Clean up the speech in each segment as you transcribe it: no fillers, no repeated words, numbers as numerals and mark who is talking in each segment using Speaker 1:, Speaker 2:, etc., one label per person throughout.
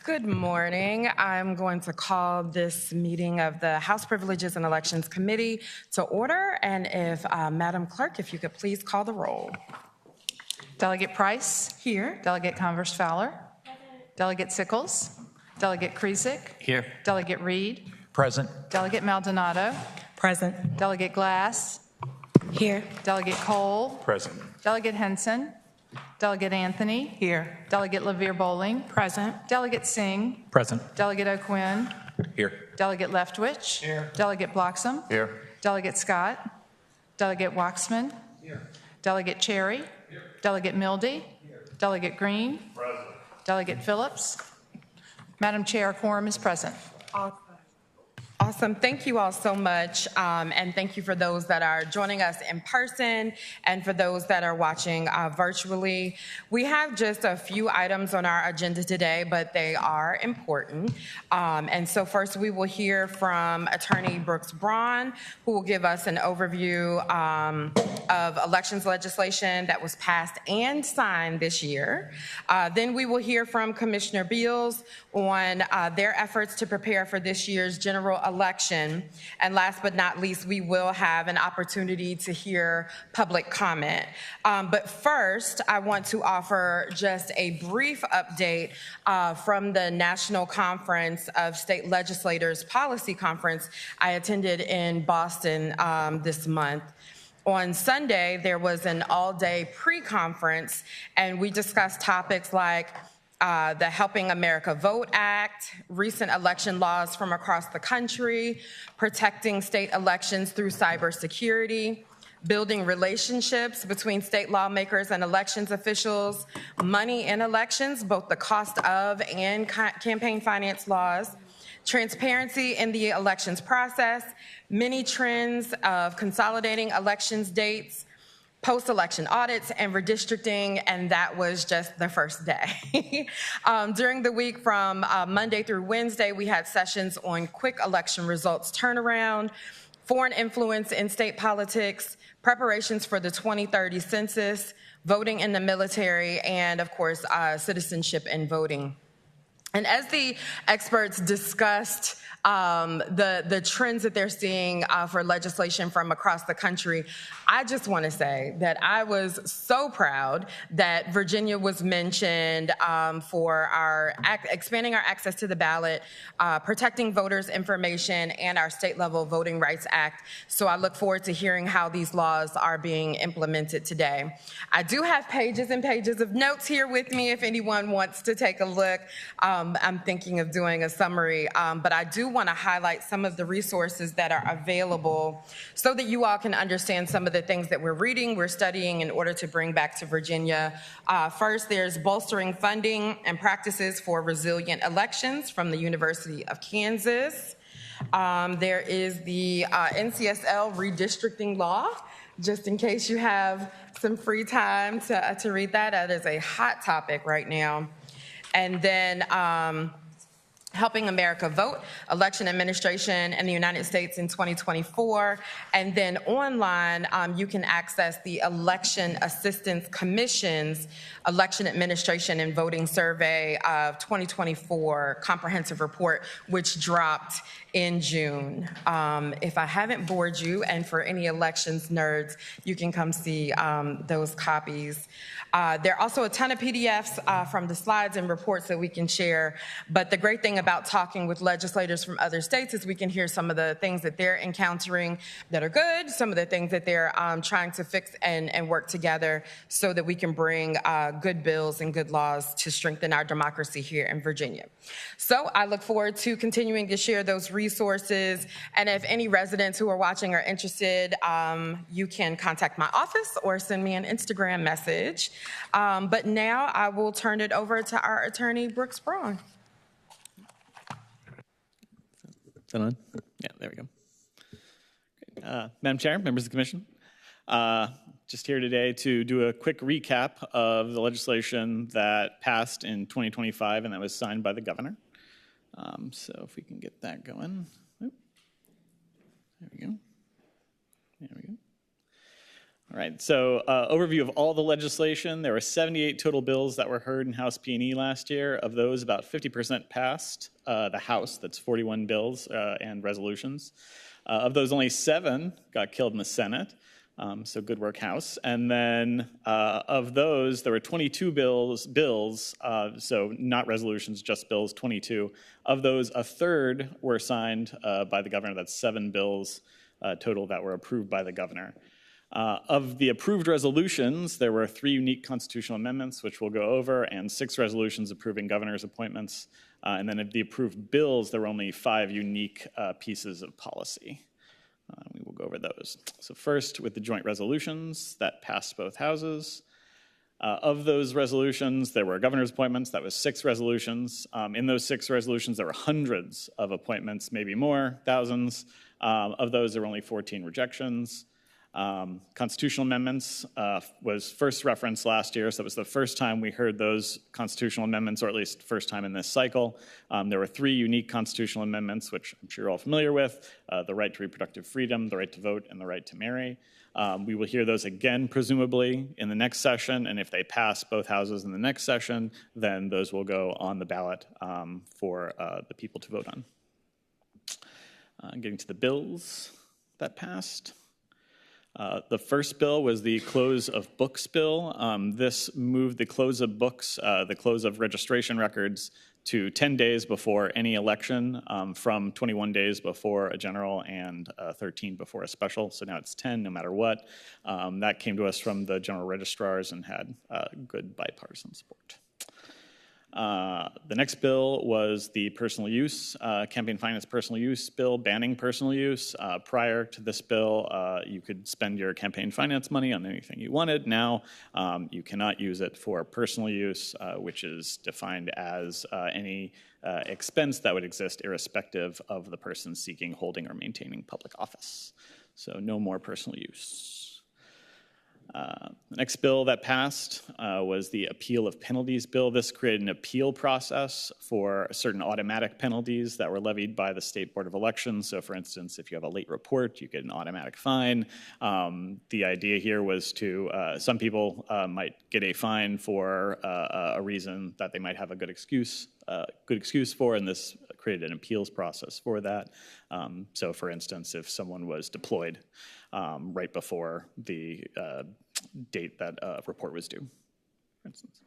Speaker 1: Good morning. I'm going to call this meeting of the House Privileges and Elections Committee to order. And if Madam Clerk, if you could please call the roll.
Speaker 2: Delegate Price.
Speaker 1: Here.
Speaker 2: Delegate Converse-Fowler. Delegate Sickles. Delegate Krizik.
Speaker 3: Here.
Speaker 2: Delegate Reed.
Speaker 3: Present.
Speaker 2: Delegate Maldonado.
Speaker 1: Present.
Speaker 2: Delegate Glass.
Speaker 1: Here.
Speaker 2: Delegate Cole.
Speaker 3: Present.
Speaker 2: Delegate Henson. Delegate Anthony.
Speaker 1: Here.
Speaker 2: Delegate LaVere Bowling.
Speaker 1: Present.
Speaker 2: Delegate Singh.
Speaker 3: Present.
Speaker 2: Delegate O'Quinn.
Speaker 3: Here.
Speaker 2: Delegate Leftwich.
Speaker 3: Here.
Speaker 2: Delegate Bloxham.
Speaker 3: Here.
Speaker 2: Delegate Scott. Delegate Waxman.
Speaker 3: Here.
Speaker 2: Delegate Cherry. Here. Delegate Mildy. Here. Delegate Green.
Speaker 3: Present.
Speaker 2: Delegate Phillips. Madam Chair, a quorum is present.
Speaker 1: Awesome. Thank you all so much. And thank you for those that are joining us in person and for those that are watching virtually. We have just a few items on our agenda today, but they are important. And so first we will hear from Attorney Brooks Braun, who will give us an overview of elections legislation that was passed and signed this year. Then we will hear from Commissioner Beals on their efforts to prepare for this year's general election. And last but not least, we will have an opportunity to hear public comment. But first, I want to offer just a brief update from the National Conference of State Legislators Policy Conference I attended in Boston this month. On Sunday, there was an all-day pre-conference, and we discussed topics like the Helping America Vote Act, recent election laws from across the country, protecting state elections through cybersecurity, building relationships between state lawmakers and elections officials, money in elections, both the cost of and campaign finance laws, transparency in the elections process, many trends of consolidating elections dates, post-election audits and redistricting, and that was just the first day. During the week from Monday through Wednesday, we had sessions on quick election results turnaround, foreign influence in state politics, preparations for the 2030 census, voting in the military, and of course, citizenship and voting. And as the experts discussed the trends that they're seeing for legislation from across the country, I just want to say that I was so proud that Virginia was mentioned for our expanding our access to the ballot, protecting voters' information, and our state-level Voting Rights Act. So I look forward to hearing how these laws are being implemented today. I do have pages and pages of notes here with me if anyone wants to take a look. I'm thinking of doing a summary, but I do want to highlight some of the resources that are available so that you all can understand some of the things that we're reading, we're studying in order to bring back to Virginia. First, there's Bolstering Funding and Practices for Resilient Elections from the University of Kansas. There is the NCSL redistricting law, just in case you have some free time to read that. That is a hot topic right now. And then Helping America Vote, Election Administration in the United States in 2024. And then online, you can access the Election Assistance Commission's Election Administration and Voting Survey of 2024 comprehensive report, which dropped in June. If I haven't bored you, and for any elections nerds, you can come see those copies. There are also a ton of PDFs from the slides and reports that we can share, but the great thing about talking with legislators from other states is we can hear some of the things that they're encountering that are good, some of the things that they're trying to fix and work together so that we can bring good bills and good laws to strengthen our democracy here in Virginia. So I look forward to continuing to share those resources, and if any residents who are watching are interested, you can contact my office or send me an Instagram message. But now I will turn it over to our attorney, Brooks Braun.
Speaker 4: Is that on? Yeah, there we go. Madam Chair, members of the Commission, just here today to do a quick recap of the legislation that passed in 2025 and that was signed by the governor. So if we can get that going. There we go. There we go. All right, so overview of all the legislation. There were 78 total bills that were heard in House P&E last year. Of those, about 50% passed the House. That's 41 bills and resolutions. Of those, only 7 got killed in the Senate. So good work, House. And then of those, there were 22 bills, so not resolutions, just bills, 22. Of those, a third were signed by the governor. That's 7 bills total that were approved by the governor. Of the approved resolutions, there were 3 unique constitutional amendments, which we'll go over, and 6 resolutions approving governor's appointments. And then of the approved bills, there were only 5 unique pieces of policy. We will go over those. So first, with the joint resolutions that passed both houses. Of those resolutions, there were governor's appointments. That was 6 resolutions. In those 6 resolutions, there were hundreds of appointments, maybe more, thousands. Of those, there were only 14 rejections. Constitutional amendments was first referenced last year, so it was the first time we heard those constitutional amendments, or at least first time in this cycle. There were 3 unique constitutional amendments, which I'm sure you're all familiar with, the right to reproductive freedom, the right to vote, and the right to marry. We will hear those again, presumably, in the next session, and if they pass both houses in the next session, then those will go on the ballot for the people to vote on. Getting to the bills that passed. The first bill was the close of books bill. This moved the close of books, the close of registration records, to 10 days before any election, from 21 days before a general and 13 before a special. So now it's 10 no matter what. That came to us from the general registrars and had good bipartisan support. The next bill was the personal use, campaign finance personal use bill, banning personal use. Prior to this bill, you could spend your campaign finance money on anything you wanted. Now, you cannot use it for personal use, which is defined as any expense that would exist irrespective of the person seeking, holding, or maintaining public office. So no more personal use. The next bill that passed was the appeal of penalties bill. This created an appeal process for certain automatic penalties that were levied by the State Board of Elections. So for instance, if you have a late report, you get an automatic fine. The idea here was to, some people might get a fine for a reason that they might have a good excuse for, and this created an appeals process for that. So for instance, if someone was deployed right before the date that a report was due, for instance.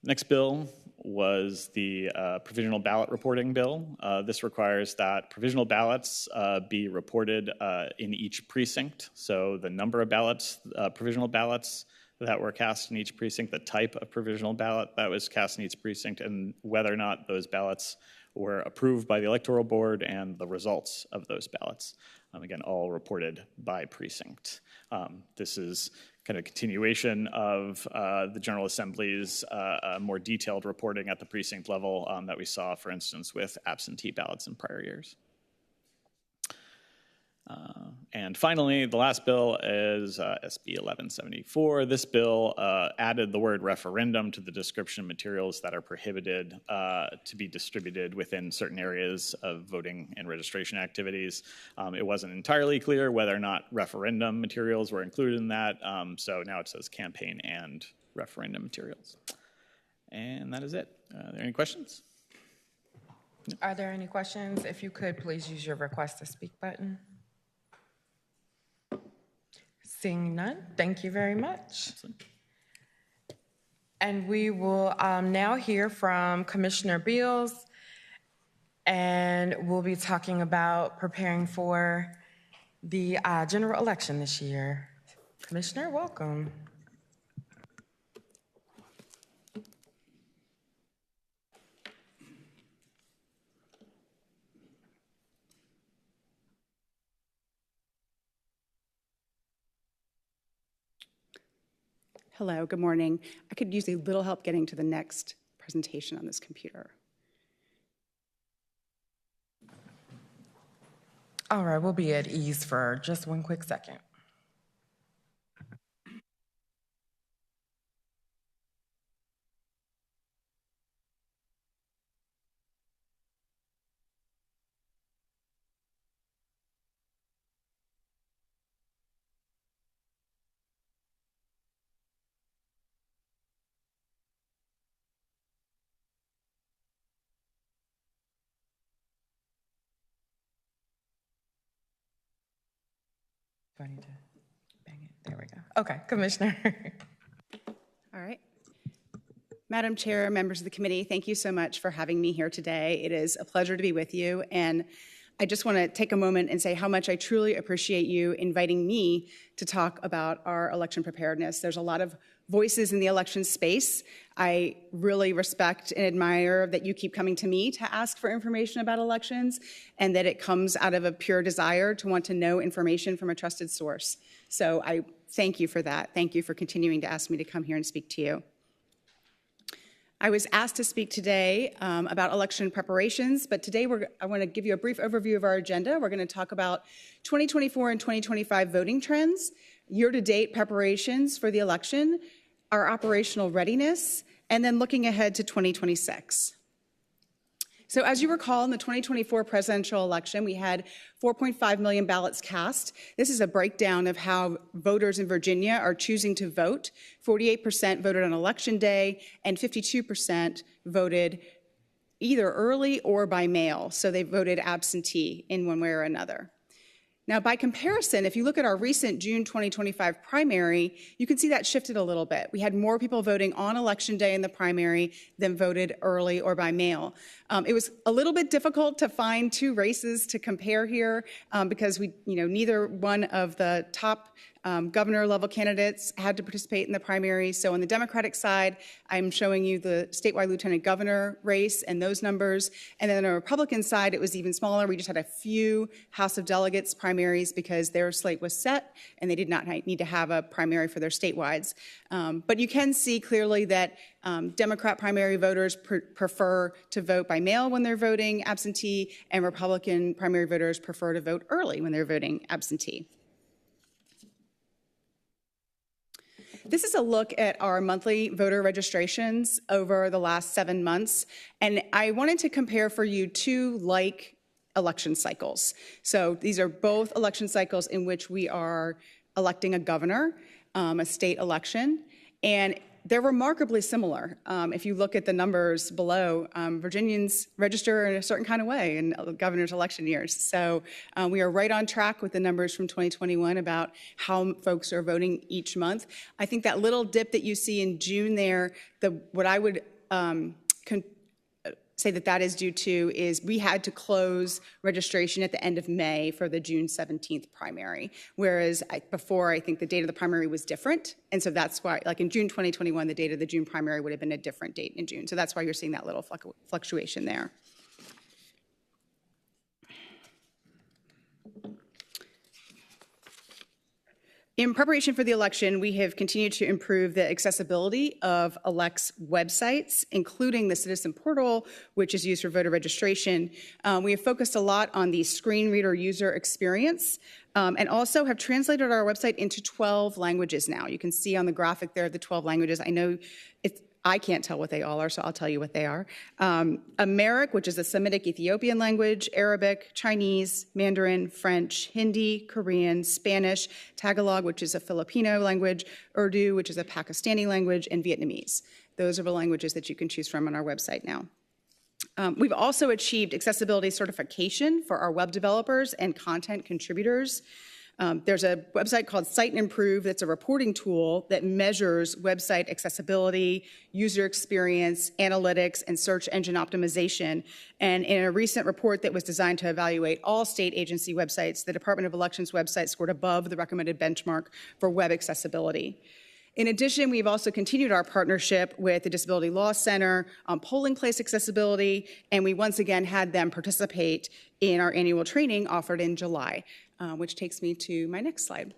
Speaker 4: Next bill was the provisional ballot reporting bill. This requires that provisional ballots be reported in each precinct. So the number of ballots, provisional ballots that were cast in each precinct, the type of provisional ballot that was cast in each precinct, and whether or not those ballots were approved by the Electoral Board and the results of those ballots. Again, all reported by precinct. This is kind of a continuation of the General Assembly's more detailed reporting at the precinct level that we saw, for instance, with absentee ballots in prior years. And finally, the last bill is SB 1174. This bill added the word referendum to the description of materials that are prohibited to be distributed within certain areas of voting and registration activities. It wasn't entirely clear whether or not referendum materials were included in that, so now it says campaign and referendum materials. And that is it. Are there any questions?
Speaker 1: Are there any questions? If you could, please use your request to speak button. Seeing none, thank you very much. And we will now hear from Commissioner Beals, and we'll be talking about preparing for the general election this year. Commissioner, welcome.
Speaker 3: Hello, good morning. I could use a little help getting to the next presentation on this computer.
Speaker 1: All right, we'll be at ease for just one quick second. Do I need to bang it? There we go. Okay, Commissioner.
Speaker 3: All right. Madam Chair, members of the committee, thank you so much for having me here today. It is a pleasure to be with you, and I just want to take a moment and say how much I truly appreciate you inviting me to talk about our election preparedness. There's a lot of voices in the election space. I really respect and admire that you keep coming to me to ask for information about elections, and that it comes out of a pure desire to want to know information from a trusted source. So I thank you for that. Thank you for continuing to ask me to come here and speak to you. I was asked to speak today about election preparations, but today I want to give you a brief overview of our agenda. We're going to talk about 2024 and 2025 voting trends, year-to-date preparations for the election, our operational readiness, and then looking ahead to 2026. So as you recall, in the 2024 presidential election, we had 4.5 million ballots cast. This is a breakdown of how voters in Virginia are choosing to vote. 48% voted on Election Day, and 52% voted either early or by mail. So they voted absentee in one way or another. Now, by comparison, if you look at our recent June 2025 primary, you can see that shifted a little bit. We had more people voting on Election Day in the primary than voted early or by mail. It was a little bit difficult to find two races to compare here because neither one of the top governor-level candidates had to participate in the primary. So on the Democratic side, I'm showing you the statewide lieutenant governor race and those numbers. And then on the Republican side, it was even smaller. We just had a few House of Delegates primaries because their slate was set and they did not need to have a primary for their statewides. But you can see clearly that Democrat primary voters prefer to vote by mail when they're voting absentee, and Republican primary voters prefer to vote early when they're voting absentee. This is a look at our monthly voter registrations over the last 7 months, and I wanted to compare for you two like election cycles. So these are both election cycles in which we are electing a governor, a state election, and they're remarkably similar. If you look at the numbers below, Virginians register in a certain kind of way in governor's election years. So we are right on track with the numbers from 2021 about how folks are voting each month. I think that little dip that you see in June there, what I would say that is due to is we had to close registration at the end of May for the June 17th primary, whereas before I think the date of the primary was different. And so that's why, like in June 2021, the date of the June primary would have been a different date in June. So that's why you're seeing that little fluctuation there. In preparation for the election, we have continued to improve the accessibility of elects' websites, including the Citizen Portal, which is used for voter registration. We have focused a lot on the screen reader user experience and also have translated our website into 12 languages now. You can see on the graphic there the 12 languages. I know I can't tell what they all are, so I'll tell you what they are. Amharic, which is a Semitic Ethiopian language, Arabic, Chinese, Mandarin, French, Hindi, Korean, Spanish, Tagalog, which is a Filipino language, Urdu, which is a Pakistani language, and Vietnamese. Those are the languages that you can choose from on our website now. We've also achieved accessibility certification for our web developers and content contributors. There's a website called Cite and Improve that's a reporting tool that measures website accessibility, user experience, analytics, and search engine optimization. And in a recent report that was designed to evaluate all state agency websites, the Department of Elections website scored above the recommended benchmark for web accessibility. In addition, we've also continued our partnership with the Disability Law Center on polling place accessibility, and we once again had them participate in our annual training offered in July, which takes me to my next slide.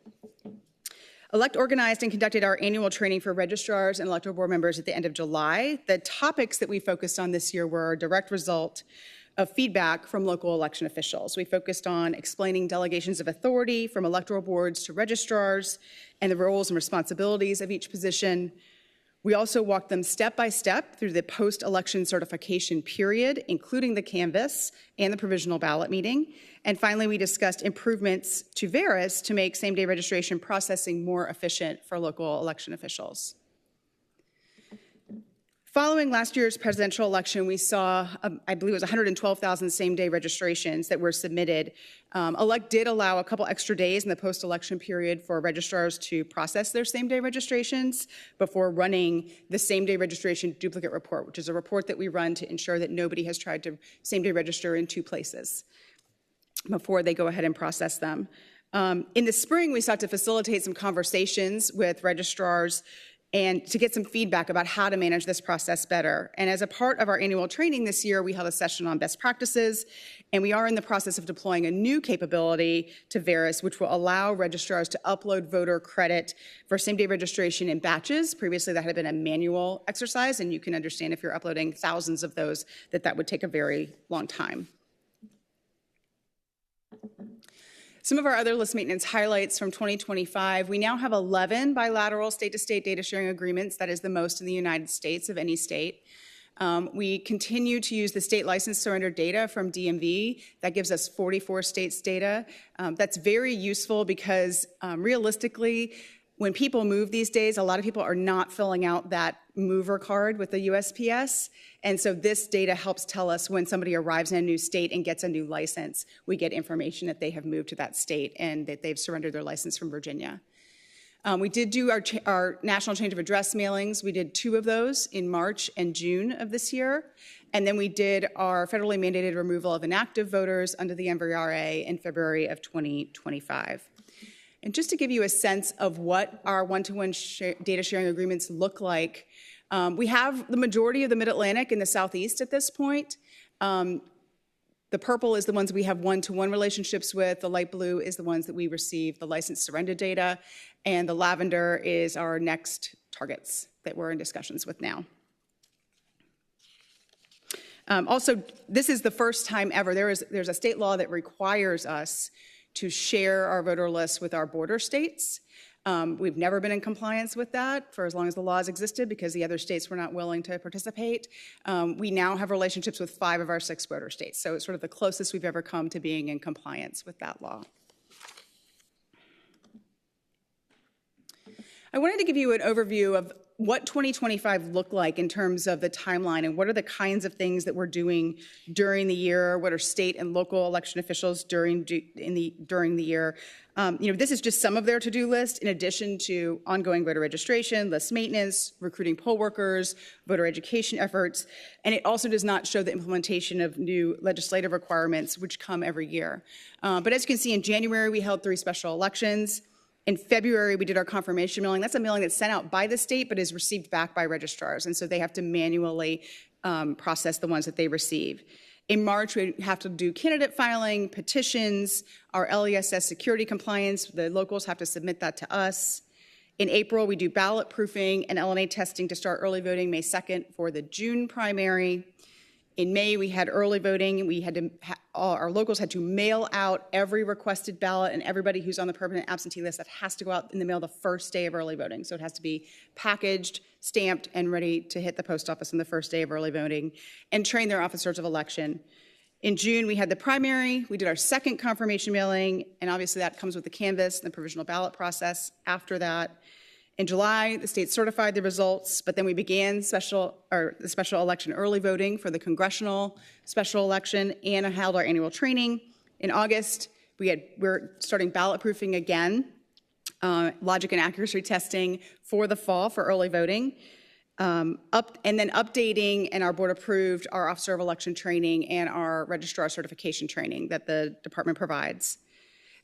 Speaker 3: Elect organized and conducted our annual training for registrars and electoral board members at the end of July. The topics that we focused on this year were a direct result of feedback from local election officials. We focused on explaining delegations of authority from electoral boards to registrars and the roles and responsibilities of each position. We also walked them step by step through the post-election certification period, including the canvass and the provisional ballot meeting. And finally, we discussed improvements to Veris to make same-day registration processing more efficient for local election officials. Following last year's presidential election, we saw, I believe it was 112,000 same-day registrations that were submitted. Elect did allow a couple extra days in the post-election period for registrars to process their same-day registrations before running the same-day registration duplicate report, which is a report that we run to ensure that nobody has tried to same-day register in two places before they go ahead and process them. In the spring, we sought to facilitate some conversations with registrars and to get some feedback about how to manage this process better. And as a part of our annual training this year, we held a session on best practices, and we are in the process of deploying a new capability to Verus, which will allow registrars to upload voter credit for same-day registration in batches. Previously, that had been a manual exercise, and you can understand if you're uploading thousands of those, that would take a very long time. Some of our other list maintenance highlights from 2025, we now have 11 bilateral state-to-state data sharing agreements. That is the most in the United States of any state. We continue to use the state license surrender data from DMV. That gives us 44 states' data. That's very useful because realistically, when people move these days, a lot of people are not filling out that mover card with the USPS. And so this data helps tell us when somebody arrives in a new state and gets a new license, we get information that they have moved to that state and that they've surrendered their license from Virginia. We did do our national change of address mailings. We did 2 of those in March and June of this year. And then we did our federally mandated removal of inactive voters under the MVRA in February of 2025. And just to give you a sense of what our one-to-one data sharing agreements look like, we have the majority of the Mid-Atlantic and the Southeast at this point. The purple is the ones we have one-to-one relationships with. The light blue is the ones that we receive the license surrender data. And the lavender is our next targets that we're in discussions with now. Also, this is the first time ever. There's a state law that requires us to share our voter lists with our border states. We've never been in compliance with that for as long as the laws existed because the other states were not willing to participate. We now have relationships with 5 of our 6 border states, so it's sort of the closest we've ever come to being in compliance with that law. I wanted to give you an overview of what 2025 looked like in terms of the timeline and what are the kinds of things that we're doing during the year, what are state and local election officials during the year. This is just some of their to-do list in addition to ongoing voter registration, list maintenance, recruiting poll workers, voter education efforts, and it also does not show the implementation of new legislative requirements which come every year. But as you can see, in January we held 3 special elections. In February, we did our confirmation mailing. That's a mailing that's sent out by the state but is received back by registrars, and so they have to manually process the ones that they receive. In March, we have to do candidate filing, petitions, our LESS security compliance. The locals have to submit that to us. In April, we do ballot proofing and LNA testing to start early voting May 2nd for the June primary. In May, we had early voting. We had to our locals had to mail out every requested ballot, and everybody who's on the permanent absentee list, that has to go out in the mail the first day of early voting. So it has to be packaged, stamped, and ready to hit the post office on the first day of early voting, and train their officers of election. In June, we had the primary. We did our second confirmation mailing, and obviously that comes with the canvass and the provisional ballot process after that. In July, the state certified the results, but then we began the special election early voting for the congressional special election and held our annual training. In August, we're starting ballot proofing again, logic and accuracy testing for the fall for early voting, and then updating, and our board approved our officer of election training and our registrar certification training that the department provides.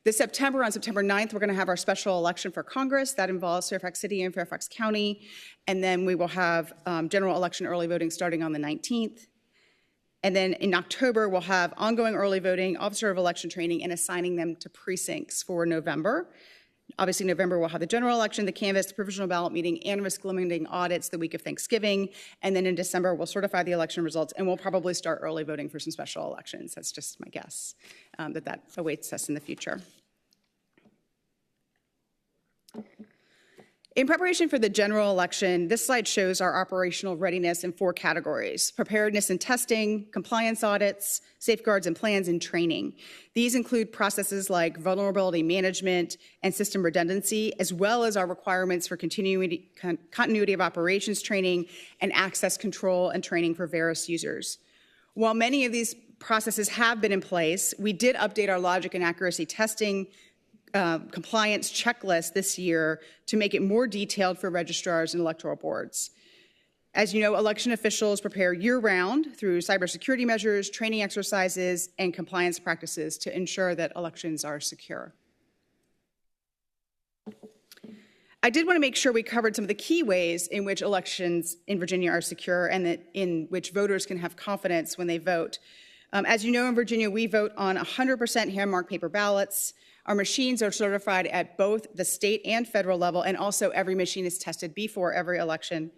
Speaker 3: On September 9th, we're going to have our special election for Congress. That involves Fairfax City and Fairfax County. And then we will have general election early voting starting on the 19th. And then in October, we'll have ongoing early voting, officer of election training, and assigning them to precincts for November. Obviously, November, we'll have the general election, the canvass, the provisional ballot meeting, and risk limiting audits the week of Thanksgiving. And then in December, we'll certify the election results, and we'll probably start early voting for some special elections. That's just my guess, that awaits us in the future. In preparation for the general election, this slide shows our operational readiness in 4 categories: preparedness and testing, compliance audits, safeguards and plans, and training. These include processes like vulnerability management and system redundancy, as well as our requirements for continuity of operations training and access control and training for various users. While many of these processes have been in place, we did update our logic and accuracy testing compliance checklist this year to make it more detailed for registrars and electoral boards. As you know, election officials prepare year-round through cybersecurity measures, training exercises, and compliance practices to ensure that elections are secure. I did want to make sure we covered some of the key ways in which elections in Virginia are secure and that in which voters can have confidence when they vote. As you know, in Virginia, we vote on 100% hand-marked paper ballots. Our machines are certified at both the state and federal level, and also every machine is tested before every election.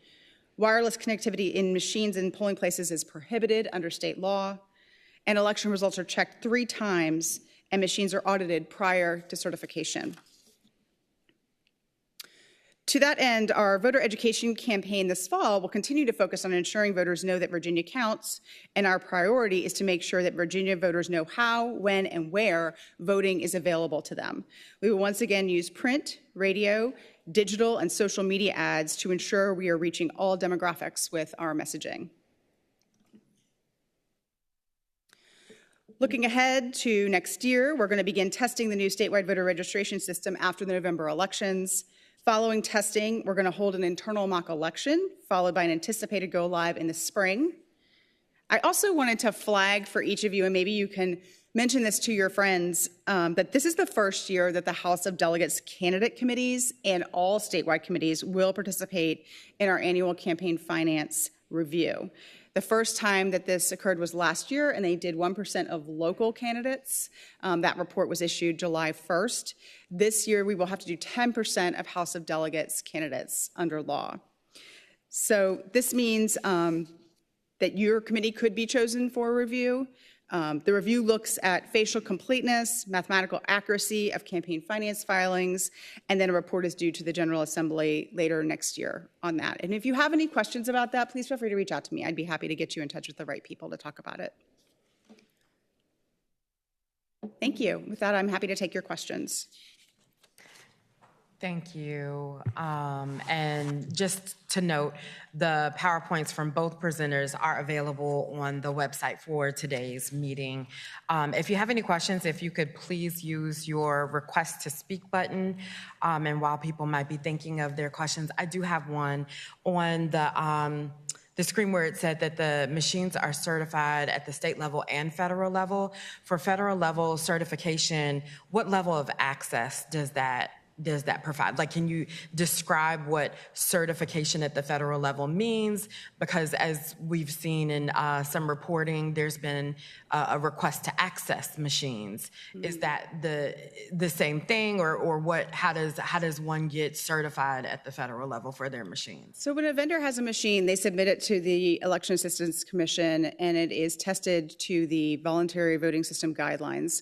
Speaker 3: Wireless connectivity in machines and polling places is prohibited under state law, and election results are checked 3 times, and machines are audited prior to certification. To that end, our voter education campaign this fall will continue to focus on ensuring voters know that Virginia counts, and our priority is to make sure that Virginia voters know how, when, and where voting is available to them. We will once again use print, radio, digital, and social media ads to ensure we are reaching all demographics with our messaging. Looking ahead to next year, we're going to begin testing the new statewide voter registration system after the November elections. Following testing, we're going to hold an internal mock election, followed by an anticipated go live in the spring. I also wanted to flag for each of you, and maybe you can mention this to your friends, that this is the first year that the House of Delegates candidate committees and all statewide committees will participate in our annual campaign finance review. The first time that this occurred was last year, and they did 1% of local candidates. That report was issued July 1st. This year, we will have to do 10% of House of Delegates candidates under law. So this means that your committee could be chosen for review. The review looks at facial completeness, mathematical accuracy of campaign finance filings, and then a report is due to the General Assembly later next year on that. And if you have any questions about that, please feel free to reach out to me. I'd be happy to get you in touch with the right people to talk about it. Thank you. With that, I'm happy to take your questions.
Speaker 1: Thank you. And just to note, the PowerPoints from both presenters are available on the website for today's meeting. If you have any questions, if you could please use your request to speak button. And while people might be thinking of their questions, I do have one on the screen where it said that the machines are certified at the state level and federal level. For federal level certification, what level of access does that provide? Like, can you describe what certification at the federal level means? Because as we've seen in some reporting, there's been a request to access machines. Is that the same thing, or what? How does one get certified at the federal level for their machines?
Speaker 3: So when a vendor has a machine, they submit it to the Election Assistance Commission, and it is tested to the voluntary voting system guidelines.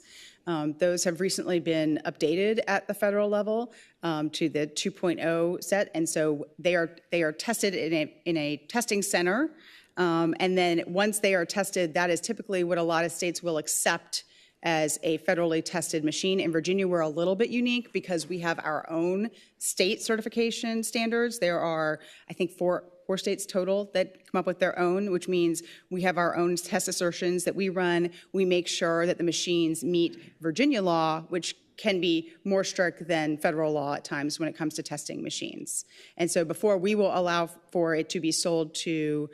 Speaker 3: Those have recently been updated at the federal level to the 2.0 set, and so they are tested in a testing center, and then once they are tested, that is typically what a lot of states will accept as a federally tested machine. In Virginia, we're a little bit unique because we have our own state certification standards. There are, I think, four states total that come up with their own, which means we have our own test assertions that we run. We make sure that the machines meet Virginia law, which can be more strict than federal law at times when it comes to testing machines. And so before we will allow for it to be sold to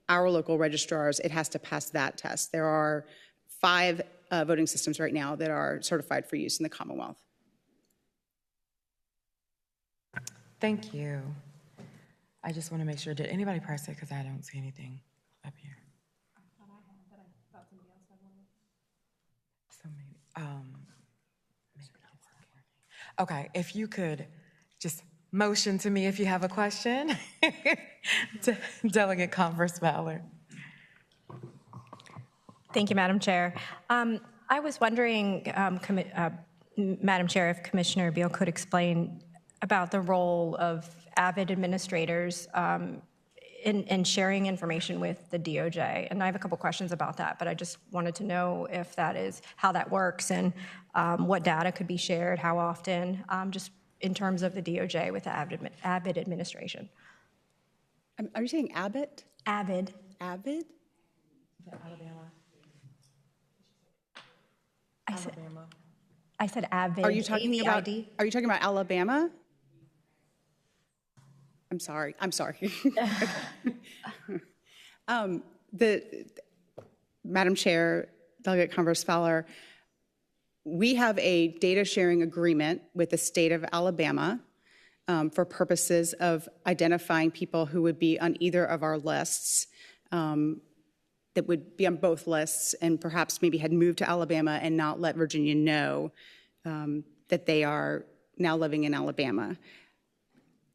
Speaker 3: our local registrars, it has to pass that test. There are 5 voting systems right now that are certified for use in the Commonwealth.
Speaker 1: Thank you. I just want to make sure, did anybody press it? Because I don't see anything up here. So maybe it's not working. Okay, if you could just motion to me if you have a question. Delegate Converse-Ballard.
Speaker 5: Thank you, Madam Chair. I was wondering, Madam Chair, if Commissioner Beal could explain about the role of Avid administrators in sharing information with the DOJ. And I have a couple questions about that, but I just wanted to know if that is how that works and what data could be shared, how often, just in terms of the DOJ with the Avid administration.
Speaker 3: Are you saying Abbott?
Speaker 5: Avid.
Speaker 3: Avid?
Speaker 5: I said Avid.
Speaker 3: Are you talking about?
Speaker 5: AVID.
Speaker 3: Are you talking about Alabama? I'm sorry. Madam Chair, Delegate Converse-Fowler, we have a data sharing agreement with the state of Alabama for purposes of identifying people who would be on either of our lists, that would be on both lists and perhaps maybe had moved to Alabama and not let Virginia know that they are now living in Alabama.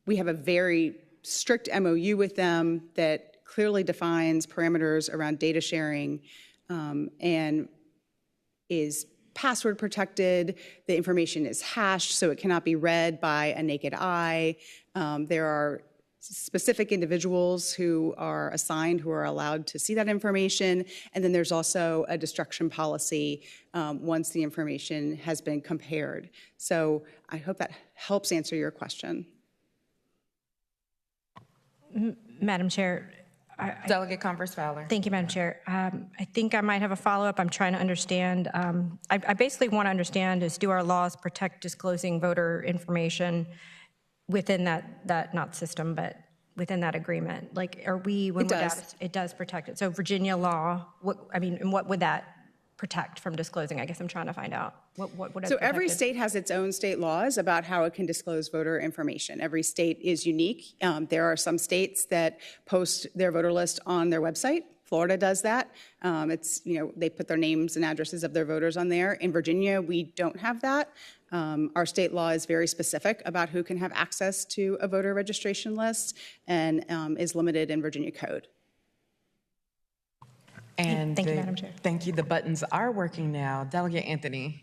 Speaker 3: We have a very strict MOU with them that clearly defines parameters around data sharing and is password protected. The information is hashed, so it cannot be read by a naked eye. There are specific individuals who are assigned who are allowed to see that information. And then there's also a destruction policy once the information has been compared. So I hope that helps answer your question.
Speaker 5: Madam Chair.
Speaker 1: Delegate Converse-Fowler.
Speaker 5: Thank you, Madam Chair. I think I might have a follow-up. I'm trying to understand. I basically want to understand is, do our laws protect disclosing voter information within that not system, but within that agreement? Like, are we, when
Speaker 3: It does.
Speaker 5: It does protect it. So Virginia law, and what would that protect from disclosing? I guess I'm trying to find out. What would it
Speaker 3: So every
Speaker 5: protect?
Speaker 3: state has its own state laws about how it can disclose voter information. Every state is unique. There are some states that post their voter list on their website. Florida does that. They put their names and addresses of their voters on there. In Virginia, we don't have that. Our state law is very specific about who can have access to a voter registration list and is limited in Virginia code.
Speaker 1: And
Speaker 5: Thank you, Madam Chair.
Speaker 1: Thank you. The buttons are working now. Delegate Anthony.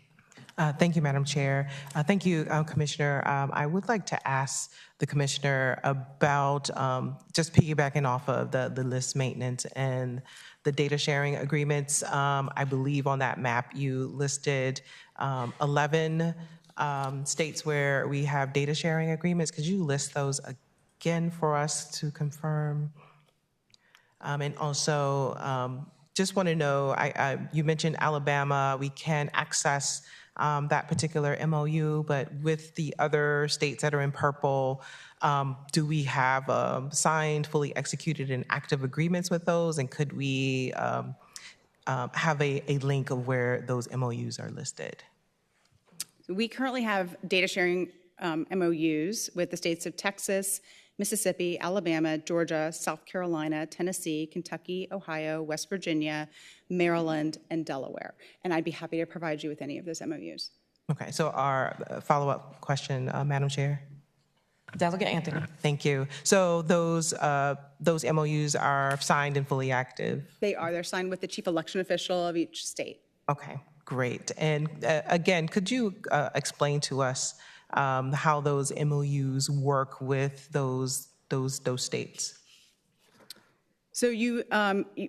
Speaker 6: Thank you, Madam Chair. Thank you, Commissioner. I would like to ask the Commissioner about just piggybacking off of the list maintenance and the data sharing agreements. I believe on that map you listed 11 states where we have data sharing agreements. Could you list those again for us to confirm? And also, just want to know, you mentioned Alabama, we can access that particular MOU, but with the other states that are in purple, do we have signed, fully executed, and active agreements with those? And could we have a link of where those MOUs are listed?
Speaker 3: We currently have data sharing MOUs with the states of Texas, Mississippi, Alabama, Georgia, South Carolina, Tennessee, Kentucky, Ohio, West Virginia, Maryland, and Delaware. And I'd be happy to provide you with any of those MOUs.
Speaker 6: Okay, so our follow-up question, Madam Chair.
Speaker 1: Delegate Anthony.
Speaker 6: Thank you. So those MOUs are signed and fully active?
Speaker 3: They are. They're signed with the chief election official of each state.
Speaker 6: Okay, great. And again, could you explain to us how those MOUs work with those states?
Speaker 3: So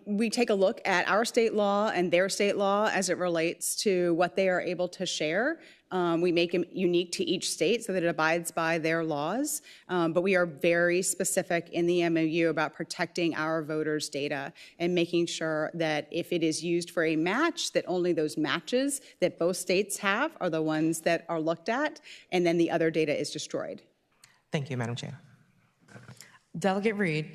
Speaker 3: we take a look at our state law and their state law as it relates to what they are able to share. We make them unique to each state so that it abides by their laws. But we are very specific in the MOU about protecting our voters' data and making sure that if it is used for a match, that only those matches that both states have are the ones that are looked at, and then the other data is destroyed.
Speaker 6: Thank you, Madam Chair.
Speaker 1: Delegate Reed.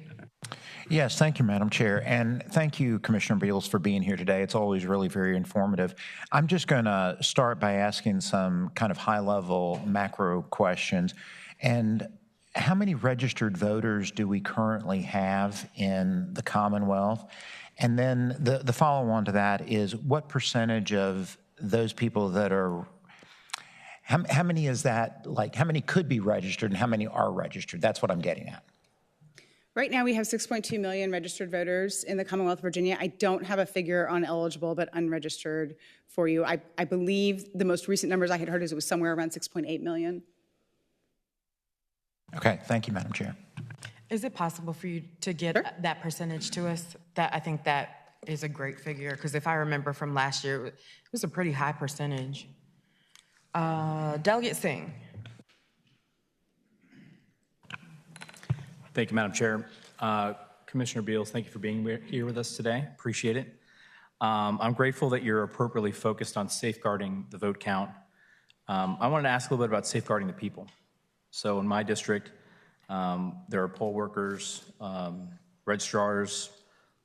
Speaker 7: Yes, thank you, Madam Chair. And thank you, Commissioner Beals, for being here today. It's always really very informative. I'm just going to start by asking some kind of high-level macro questions. And how many registered voters do we currently have in the Commonwealth? And then the follow-on to that is, what percentage of those people that are, how many is that, like, how many could be registered and how many are registered? That's what I'm getting at.
Speaker 3: Right now, we have 6.2 million registered voters in the Commonwealth of Virginia. I don't have a figure on eligible but unregistered for you. I believe the most recent numbers I had heard is it was somewhere around 6.8 million.
Speaker 7: Okay, thank you, Madam Chair.
Speaker 1: Is it possible for you to get that percentage to us? That I think that is a great figure, because if I remember from last year, it was a pretty high percentage. Delegate Singh.
Speaker 8: Thank you, Madam Chair. Commissioner Beals, thank you for being here with us today. Appreciate it. I'm grateful that you're appropriately focused on safeguarding the vote count. I wanted to ask a little bit about safeguarding the people. So in my district, there are poll workers, registrars,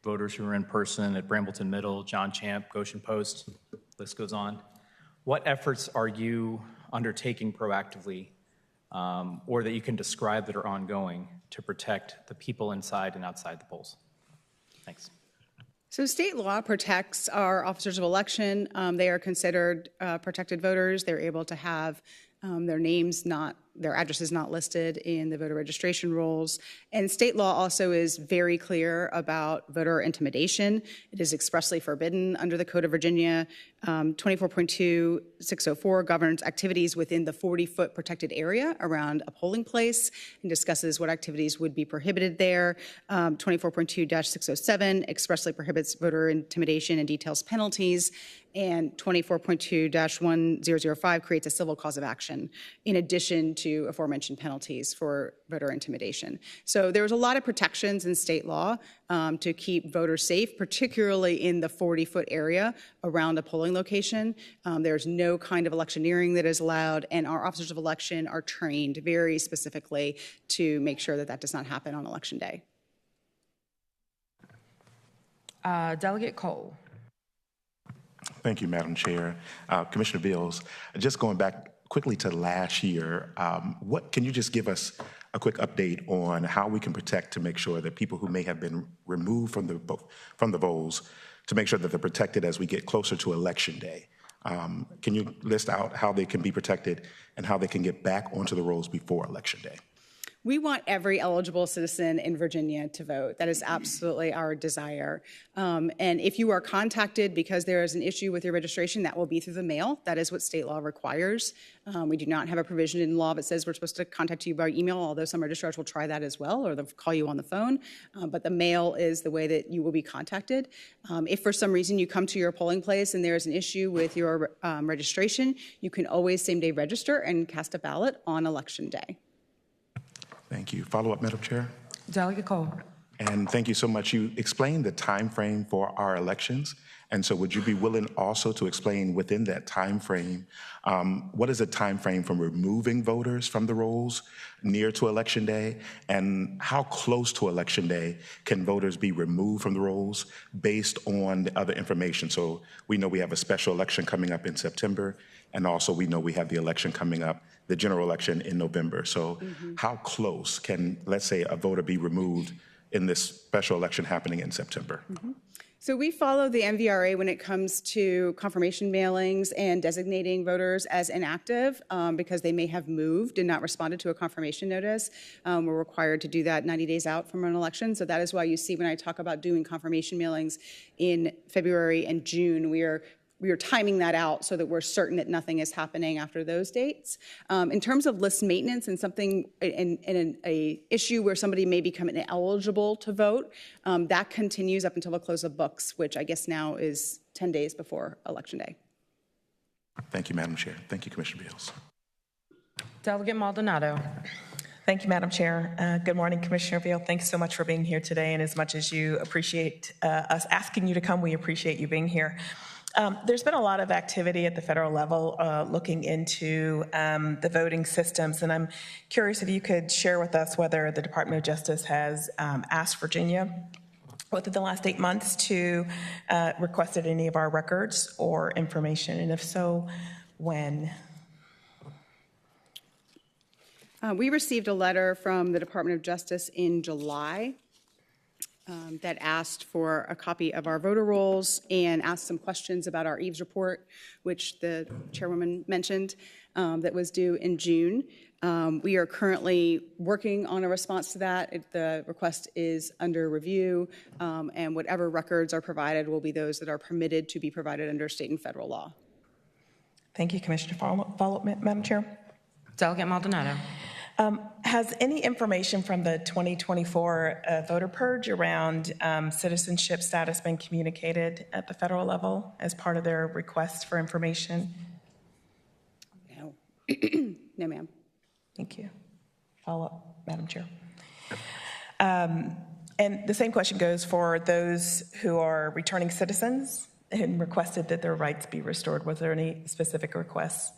Speaker 8: voters who are in person at Brambleton Middle, John Champ, Goshen Post, list goes on. What efforts are you undertaking proactively or that you can describe that are ongoing to protect the people inside and outside the polls? Thanks.
Speaker 3: So state law protects our officers of election. They are considered protected voters. They're able to have their addresses not listed in the voter registration rolls. And state law also is very clear about voter intimidation. It is expressly forbidden under the Code of Virginia. 24.2604 governs activities within the 40-foot protected area around a polling place and discusses what activities would be prohibited there. 24.2-607 expressly prohibits voter intimidation and details penalties. And 24.2-1005 creates a civil cause of action in addition to aforementioned penalties for voter intimidation. So there's a lot of protections in state law to keep voters safe, particularly in the 40-foot area around a polling location. There's no kind of electioneering that is allowed, and our officers of election are trained very specifically to make sure that that does not happen on Election Day.
Speaker 1: Delegate Cole.
Speaker 9: Thank you, Madam Chair. Commissioner Beals, just going back quickly to last year, can you just give us a quick update on how we can protect to make sure that people who may have been removed from the rolls, to make sure that they're protected as we get closer to Election Day? Can you list out how they can be protected and how they can get back onto the rolls before Election Day?
Speaker 3: We want every eligible citizen in Virginia to vote. That is absolutely our desire. And if you are contacted because there is an issue with your registration, that will be through the mail. That is what state law requires. We do not have a provision in law that says we're supposed to contact you by email, although some registrars will try that as well, or they'll call you on the phone. But the mail is the way that you will be contacted. If for some reason you come to your polling place and there is an issue with your registration, you can always same-day register and cast a ballot on Election Day.
Speaker 9: Thank you. Follow-up, Madam Chair?
Speaker 1: Delegate Cole.
Speaker 9: And thank you so much. You explained the time frame for our elections. And so would you be willing also to explain within that time frame, what is the time frame from removing voters from the rolls near to Election Day? And how close to Election Day can voters be removed from the rolls based on the other information? So we know we have a special election coming up in September, and also we know we have the election coming up, the general election in November. So how close can, let's say, a voter be removed in this special election happening in September?
Speaker 3: So we follow the MVRA when it comes to confirmation mailings and designating voters as inactive because they may have moved and not responded to a confirmation notice. We're required to do that 90 days out from an election. So that is why you see when I talk about doing confirmation mailings in February and June, we are timing that out so that we're certain that nothing is happening after those dates. In terms of list maintenance and something in an issue where somebody may become ineligible to vote, that continues up until the close of books, which I guess now is 10 days before Election Day.
Speaker 9: Thank you, Madam Chair. Thank you, Commissioner Beals.
Speaker 1: Delegate Maldonado.
Speaker 10: Thank you, Madam Chair. Good morning, Commissioner Beal. Thanks so much for being here today. And as much as you appreciate us asking you to come, we appreciate you being here. There's been a lot of activity at the federal level looking into the voting systems, and I'm curious if you could share with us whether the Department of Justice has asked Virginia within the last 8 months to requested any of our records or information, and if so, when?
Speaker 3: We received a letter from the Department of Justice in July that asked for a copy of our voter rolls and asked some questions about our Eves report, which the chairwoman mentioned, that was due in June. We are currently working on a response to that. The request is under review, and whatever records are provided will be those that are permitted to be provided under state and federal law.
Speaker 10: Thank you, Commissioner. Follow-up, Madam Chair.
Speaker 1: Delegate Maldonado.
Speaker 10: How Has any information from the 2024 voter purge around citizenship status been communicated at the federal level as part of their request for information?
Speaker 3: No. No, ma'am.
Speaker 10: Thank you. Follow up, Madam Chair. And the same question goes for those who are returning citizens and requested that their rights be restored. Was there any specific requests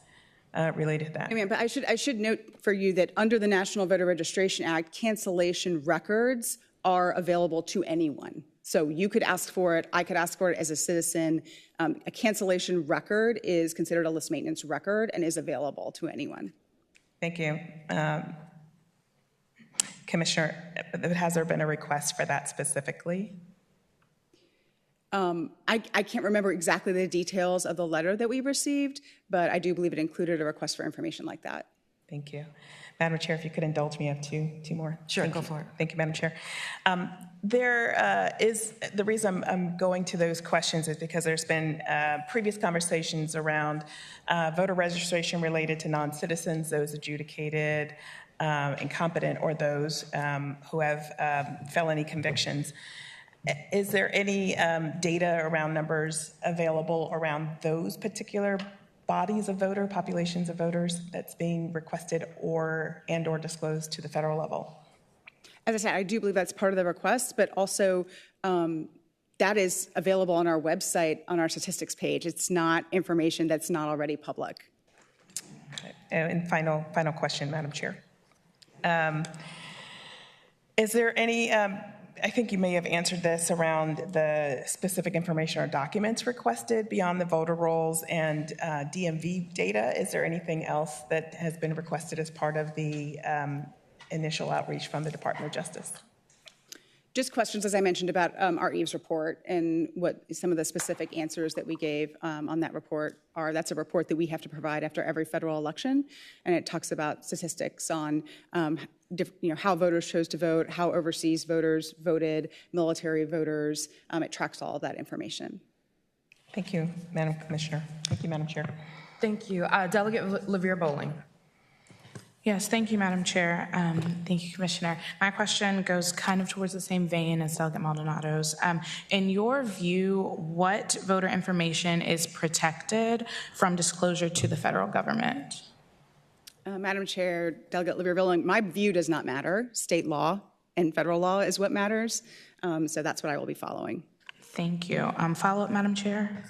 Speaker 10: related to that?
Speaker 3: I mean, but I should note for you that under the National Voter Registration Act, cancellation records are available to anyone. So you could ask for it, I could ask for it as a citizen. A cancellation record is considered a list maintenance record and is available to anyone.
Speaker 10: Thank you. Commissioner, has there been a request for that specifically?
Speaker 3: I can't remember exactly the details of the letter that we received, but I do believe it included a request for information like that.
Speaker 10: Thank you. Madam Chair, if you could indulge me, I have two more.
Speaker 1: Sure, go for it.
Speaker 10: Thank you, Madam Chair. The reason I'm going to those questions is because there's been previous conversations around voter registration related to non-citizens, those adjudicated incompetent, or those who have felony convictions. Is there any data around numbers available around those particular bodies of voter, populations of voters that's being requested or disclosed to the federal level?
Speaker 3: As I said, I do believe that's part of the request, but also that is available on our website on our statistics page. It's not information that's not already public.
Speaker 10: Okay. And final question, Madam Chair. Is there any, I think you may have answered this around the specific information or documents requested beyond the voter rolls and DMV data. Is there anything else that has been requested as part of the initial outreach from the Department of Justice?
Speaker 3: Just questions, as I mentioned, about our Eves report and what some of the specific answers that we gave on that report are. That's a report that we have to provide after every federal election, and it talks about statistics on how voters chose to vote, how overseas voters voted, military voters. It tracks all of that information.
Speaker 10: Thank you, Madam Commissioner. Thank you, Madam Chair.
Speaker 1: Thank you. Delegate LaVere Bowling.
Speaker 11: Yes, thank you, Madam Chair. Thank you, Commissioner. My question goes kind of towards the same vein as Delegate Maldonado's. In your view, what voter information is protected from disclosure to the federal government?
Speaker 3: Madam Chair, Delegate LaVere Bowling, my view does not matter. State law and federal law is what matters. So that's what I will be following.
Speaker 11: Thank you. Follow-up, Madam Chair?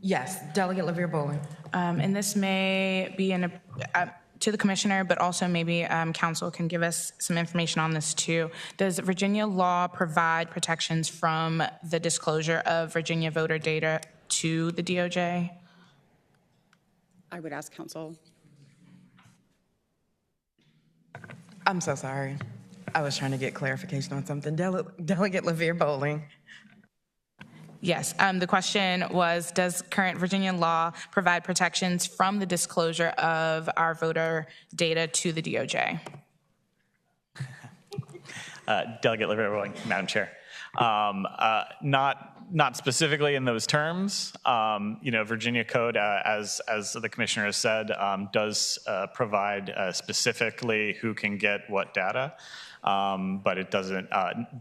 Speaker 1: Yes, Delegate LaVere Bowling.
Speaker 11: And this may be to the Commissioner, but also maybe Council can give us some information on this too. Does Virginia law provide protections from the disclosure of Virginia voter data to the DOJ?
Speaker 3: I would ask Council.
Speaker 12: I'm so sorry. I was trying to get clarification on something. Delegate LaVere Bowling.
Speaker 11: Yes, the question was, does current Virginia law provide protections from the disclosure of our voter data to the DOJ?
Speaker 4: Delegate LaVere Bowling, Madam Chair. Not specifically in those terms. Virginia Code, as the Commissioner has said, does provide specifically who can get what data, but it doesn't.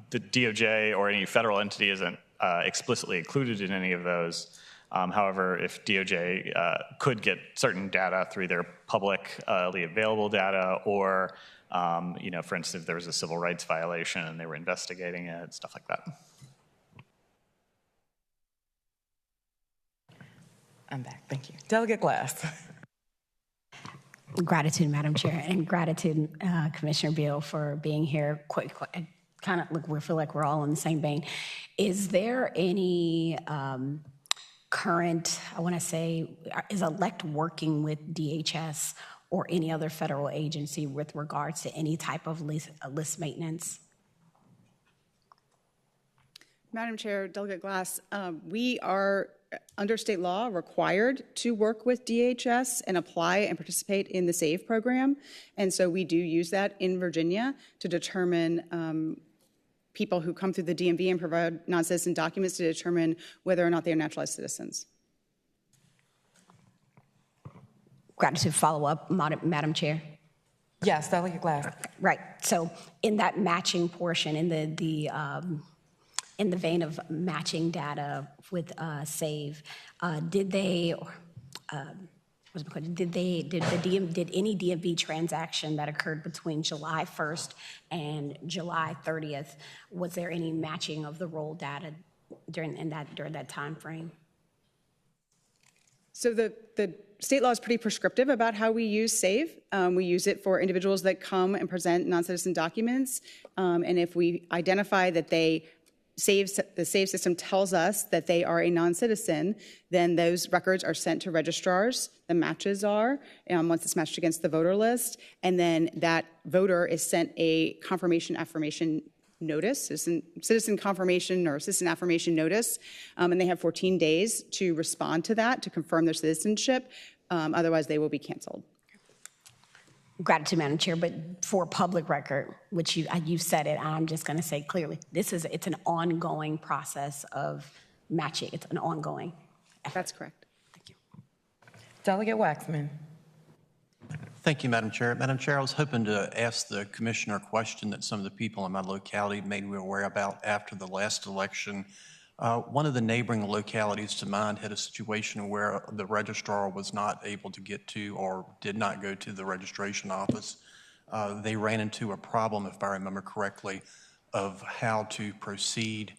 Speaker 4: The DOJ or any federal entity isn't explicitly included in any of those. However, if DOJ could get certain data through their publicly available data, or for instance, if there was a civil rights violation and they were investigating it, stuff like that.
Speaker 12: I'm back. Thank you. Delegate Glass.
Speaker 13: Gratitude, Madam Chair, and gratitude, Commissioner Beal, for being here. We feel like we're all in the same vein. Is there any current, is ELECT working with DHS or any other federal agency with regards to any type of list maintenance?
Speaker 3: Madam Chair, Delegate Glass, we are under state law required to work with DHS and apply and participate in the SAVE program. And so we do use that in Virginia to determine people who come through the DMV and provide non-citizen documents to determine whether or not they are naturalized citizens.
Speaker 13: Gratitude follow-up, Madam Chair.
Speaker 1: Yes, Delegate Glass.
Speaker 13: Right. So in that matching portion, in the vein of matching data with SAVE, did any DMV transaction that occurred between July 1st and July 30th, was there any matching of the roll data during that time frame?
Speaker 3: So the state law is pretty prescriptive about how we use SAVE. We use it for individuals that come and present non-citizen documents. And if we identify that the SAVE system tells us that they are a non-citizen, then those records are sent to registrars. The matches are, once it's matched against the voter list, and then that voter is sent a confirmation affirmation notice, citizen confirmation or citizen affirmation notice, and they have 14 days to respond to that to confirm their citizenship. Otherwise, they will be canceled.
Speaker 13: Gratitude, Madam Chair, but for public record, which you said it, I'm just going to say clearly, it's an ongoing process of matching. It's an ongoing effort.
Speaker 3: That's correct.
Speaker 13: Thank you.
Speaker 1: Delegate Waxman.
Speaker 14: Thank you, Madam Chair. Madam Chair, I was hoping to ask the commissioner a question that some of the people in my locality made me aware about after the last election. One of the neighboring localities to mine had a situation where the registrar was not able to get to or did not go to the registration office. They ran into a problem, if I remember correctly, of how to proceed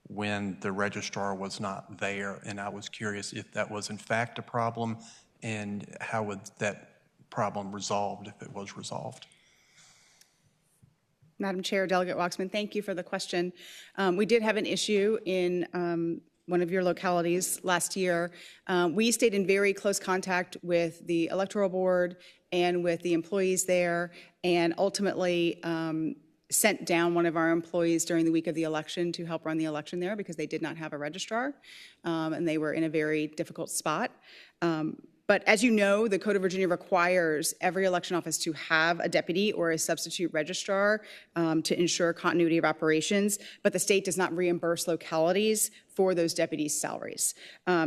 Speaker 14: when the registrar was not there. And I was curious if that was in fact a problem and how would that problem resolved if it was resolved.
Speaker 3: Madam Chair, Delegate Waxman, thank you for the question. We did have an issue in one of your localities last year. We stayed in very close contact with the Electoral Board and with the employees there, and ultimately sent down one of our employees during the week of the election to help run the election there because they did not have a registrar, and they were in a very difficult spot. But as you know, the Code of Virginia requires every election office to have a deputy or a substitute registrar to ensure continuity of operations, but the state does not reimburse localities for those deputies' salaries.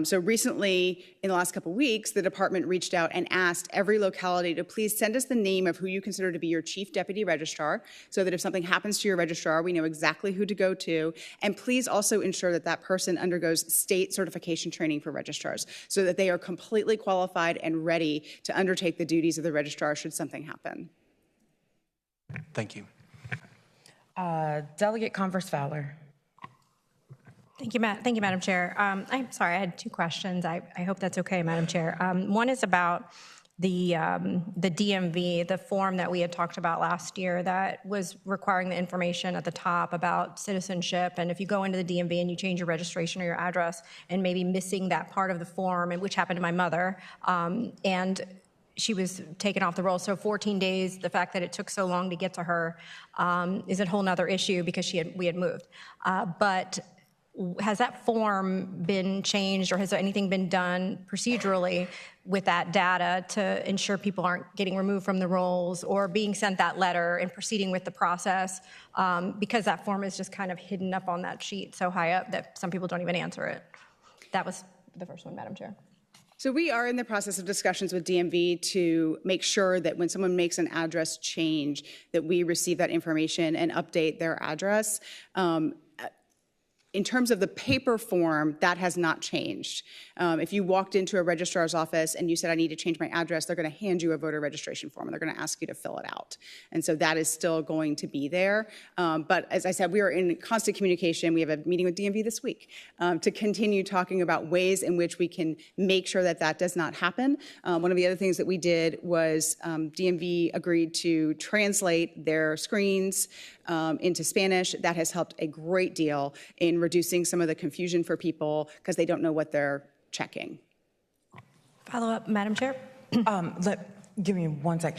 Speaker 3: So recently, in the last couple of weeks, the department reached out and asked every locality to please send us the name of who you consider to be your chief deputy registrar, so that if something happens to your registrar, we know exactly who to go to. And please also ensure that that person undergoes state certification training for registrars, so that they are completely qualified and ready to undertake the duties of the registrar should something happen.
Speaker 14: Thank you.
Speaker 1: Delegate Converse-Fowler.
Speaker 5: Thank you, Madam Chair. I'm sorry, I had two questions. I hope that's okay, Madam Chair. One is about the DMV, the form that we had talked about last year that was requiring the information at the top about citizenship. And if you go into the DMV and you change your registration or your address and maybe missing that part of the form, and which happened to my mother, and she was taken off the roll. So 14 days, the fact that it took so long to get to her is a whole nother issue because we had moved. But has that form been changed, or has there anything been done procedurally with that data to ensure people aren't getting removed from the rolls or being sent that letter and proceeding with the process, because that form is just kind of hidden up on that sheet so high up that some people don't even answer it? That was the first one, Madam Chair.
Speaker 3: So we are in the process of discussions with DMV to make sure that when someone makes an address change, that we receive that information and update their address. In terms of the paper form, that has not changed. If you walked into a registrar's office and you said, I need to change my address, they're going to hand you a voter registration form and they're going to ask you to fill it out. And so that is still going to be there. But as I said, we are in constant communication. We have a meeting with DMV this week to continue talking about ways in which we can make sure that that does not happen. One of the other things that we did was DMV agreed to translate their screens into Spanish. That has helped a great deal in reducing some of the confusion for people because they don't know what they're checking.
Speaker 5: Follow up, Madam Chair.
Speaker 1: Give me 1 sec.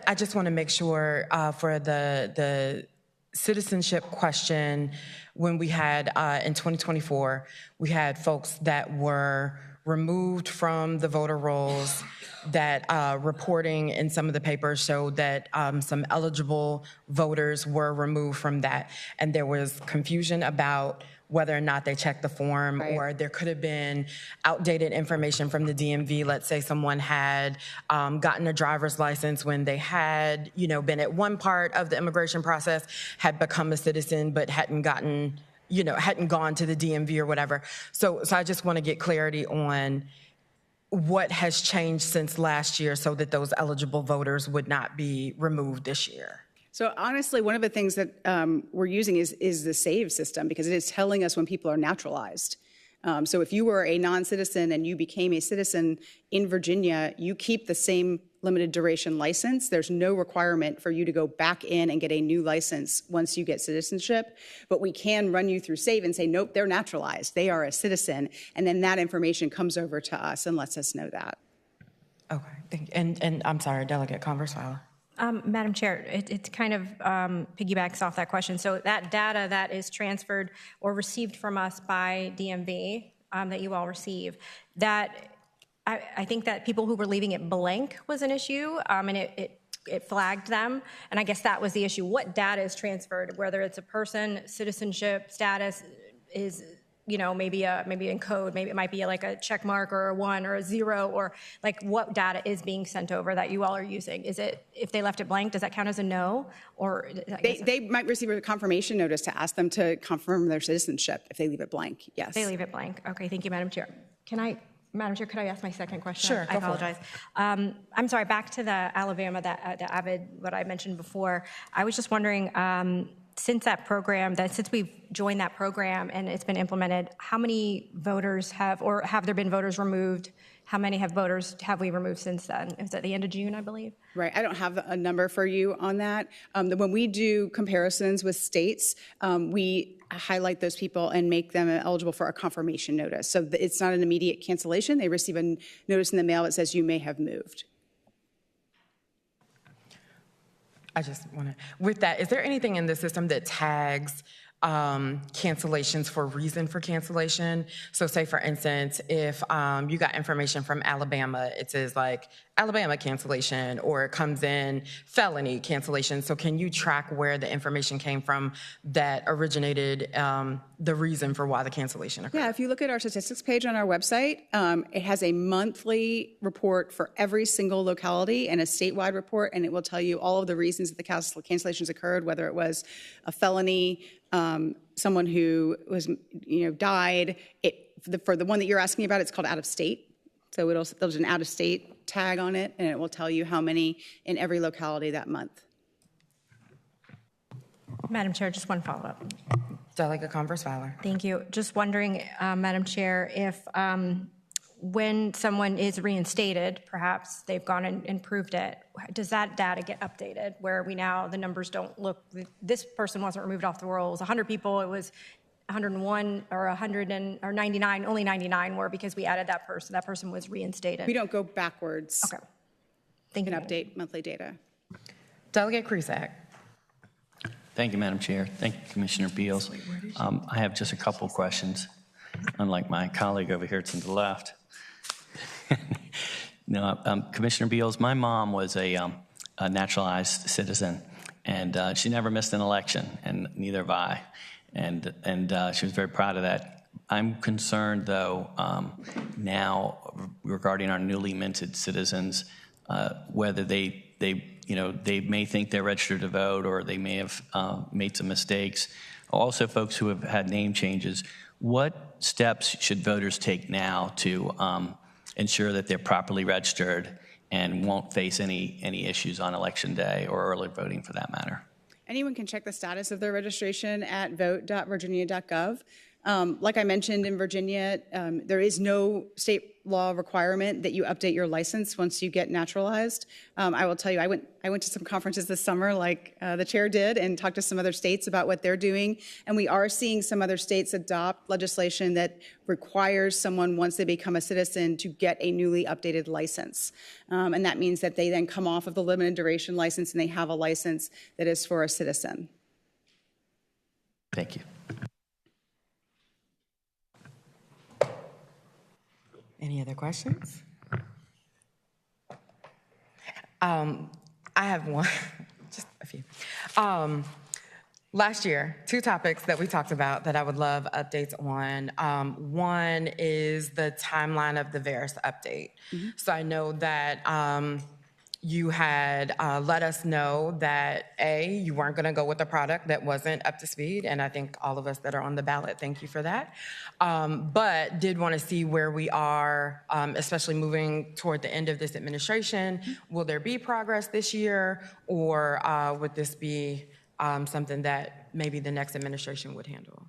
Speaker 1: I just want to make sure for the citizenship question, when we had in 2024, we had folks that were removed from the voter rolls, that reporting in some of the papers showed that some eligible voters were removed from that. And there was confusion about whether or not they checked the form, or there could have been outdated information from the DMV. Let's say someone had gotten a driver's license when they had, been at one part of the immigration process, had become a citizen, but hadn't gone to the DMV or whatever. So I just want to get clarity on what has changed since last year so that those eligible voters would not be removed this year.
Speaker 3: So honestly, one of the things that we're using is the SAVE system, because it is telling us when people are naturalized. So if you were a non-citizen and you became a citizen in Virginia, you keep the same limited duration license. There's no requirement for you to go back in and get a new license once you get citizenship. But we can run you through SAVE and say, nope, they're naturalized. They are a citizen. And then that information comes over to us and lets us know that.
Speaker 1: Okay, thank you. And I'm sorry, Delegate Converse-Fowler.
Speaker 5: Madam Chair, it kind of piggybacks off that question. So that data that is transferred or received from us by DMV that you all receive, that I think that people who were leaving it blank was an issue, and it flagged them. And I guess that was the issue. What data is transferred, whether it's a person, citizenship status is, maybe in code, maybe it might be like a check mark or a 1 or a 0, or like what data is being sent over that you all are using? Is it, if they left it blank, does that count as a no? Or
Speaker 3: they might receive a confirmation notice to ask them to confirm their citizenship if they leave it blank, yes.
Speaker 5: They leave it blank. Okay, thank you, Madam Chair. Madam Chair, could I ask my second question?
Speaker 1: Sure,
Speaker 5: I apologize. I'm sorry, back to the Alabama, the AVID, what I mentioned before. I was just wondering, since we've joined that program and it's been implemented, how many voters have there been voters removed? How many voters have we removed since then? It was at the end of June, I believe.
Speaker 3: Right, I don't have a number for you on that. When we do comparisons with states, we highlight those people and make them eligible for a confirmation notice. So it's not an immediate cancellation. They receive a notice in the mail that says you may have moved.
Speaker 1: I just want to, with that, is there anything in the system that tags cancellations for reason for cancellation? So say, for instance, if you got information from Alabama, it says like Alabama cancellation, or it comes in felony cancellation. So can you track where the information came from that originated the reason for why the cancellation occurred?
Speaker 3: Yeah, if you look at our statistics page on our website, it has a monthly report for every single locality and a statewide report, and it will tell you all of the reasons that the cancellations occurred, whether it was a felony, someone who was, died. For the one that you're asking about, it's called out of state. So there's an out of state tag on it, and it will tell you how many in every locality that month.
Speaker 5: Madam Chair, just one follow-up.
Speaker 1: Delegate Converse-Fowler.
Speaker 5: Thank you. Just wondering, Madam Chair, if when someone is reinstated, perhaps they've gone and proved it, does that data get updated where the numbers don't look, this person wasn't removed off the rolls, 100 people, it was 101 or 100 or 99, only 99 were because we added that person was reinstated.
Speaker 3: We don't go backwards.
Speaker 5: Okay. Thank you.
Speaker 3: We can update monthly data.
Speaker 1: Delegate Krisak.
Speaker 15: Thank you, Madam Chair. Thank you, Commissioner Beals. I have just a couple questions, unlike my colleague over here to the left. No, Commissioner Beals, my mom was a naturalized citizen, and she never missed an election, and neither have I. And she was very proud of that. I'm concerned, though, now regarding our newly minted citizens, whether they may think they're registered to vote, or they may have made some mistakes. Also, folks who have had name changes. What steps should voters take now to ensure that they're properly registered and won't face any issues on Election Day or early voting, for that matter?
Speaker 3: Anyone can check the status of their registration at vote.virginia.gov. Like I mentioned, in Virginia, there is no state law requirement that you update your license once you get naturalized. I will tell you, I went to some conferences this summer, like the chair did, and talked to some other states about what they're doing. And we are seeing some other states adopt legislation that requires someone, once they become a citizen, to get a newly updated license. And that means that they then come off of the limited duration license and they have a license that is for a citizen.
Speaker 15: Thank you.
Speaker 1: Any other questions? I have one, just a few. Last year, two topics that we talked about that I would love updates on. One is the timeline of the VERIS update. So I know that you had let us know that, A, you weren't going to go with a product that wasn't up to speed, and I think all of us that are on the ballot, thank you for that. But did want to see where we are, especially moving toward the end of this administration. Will there be progress this year, or would this be something that maybe the next administration would handle?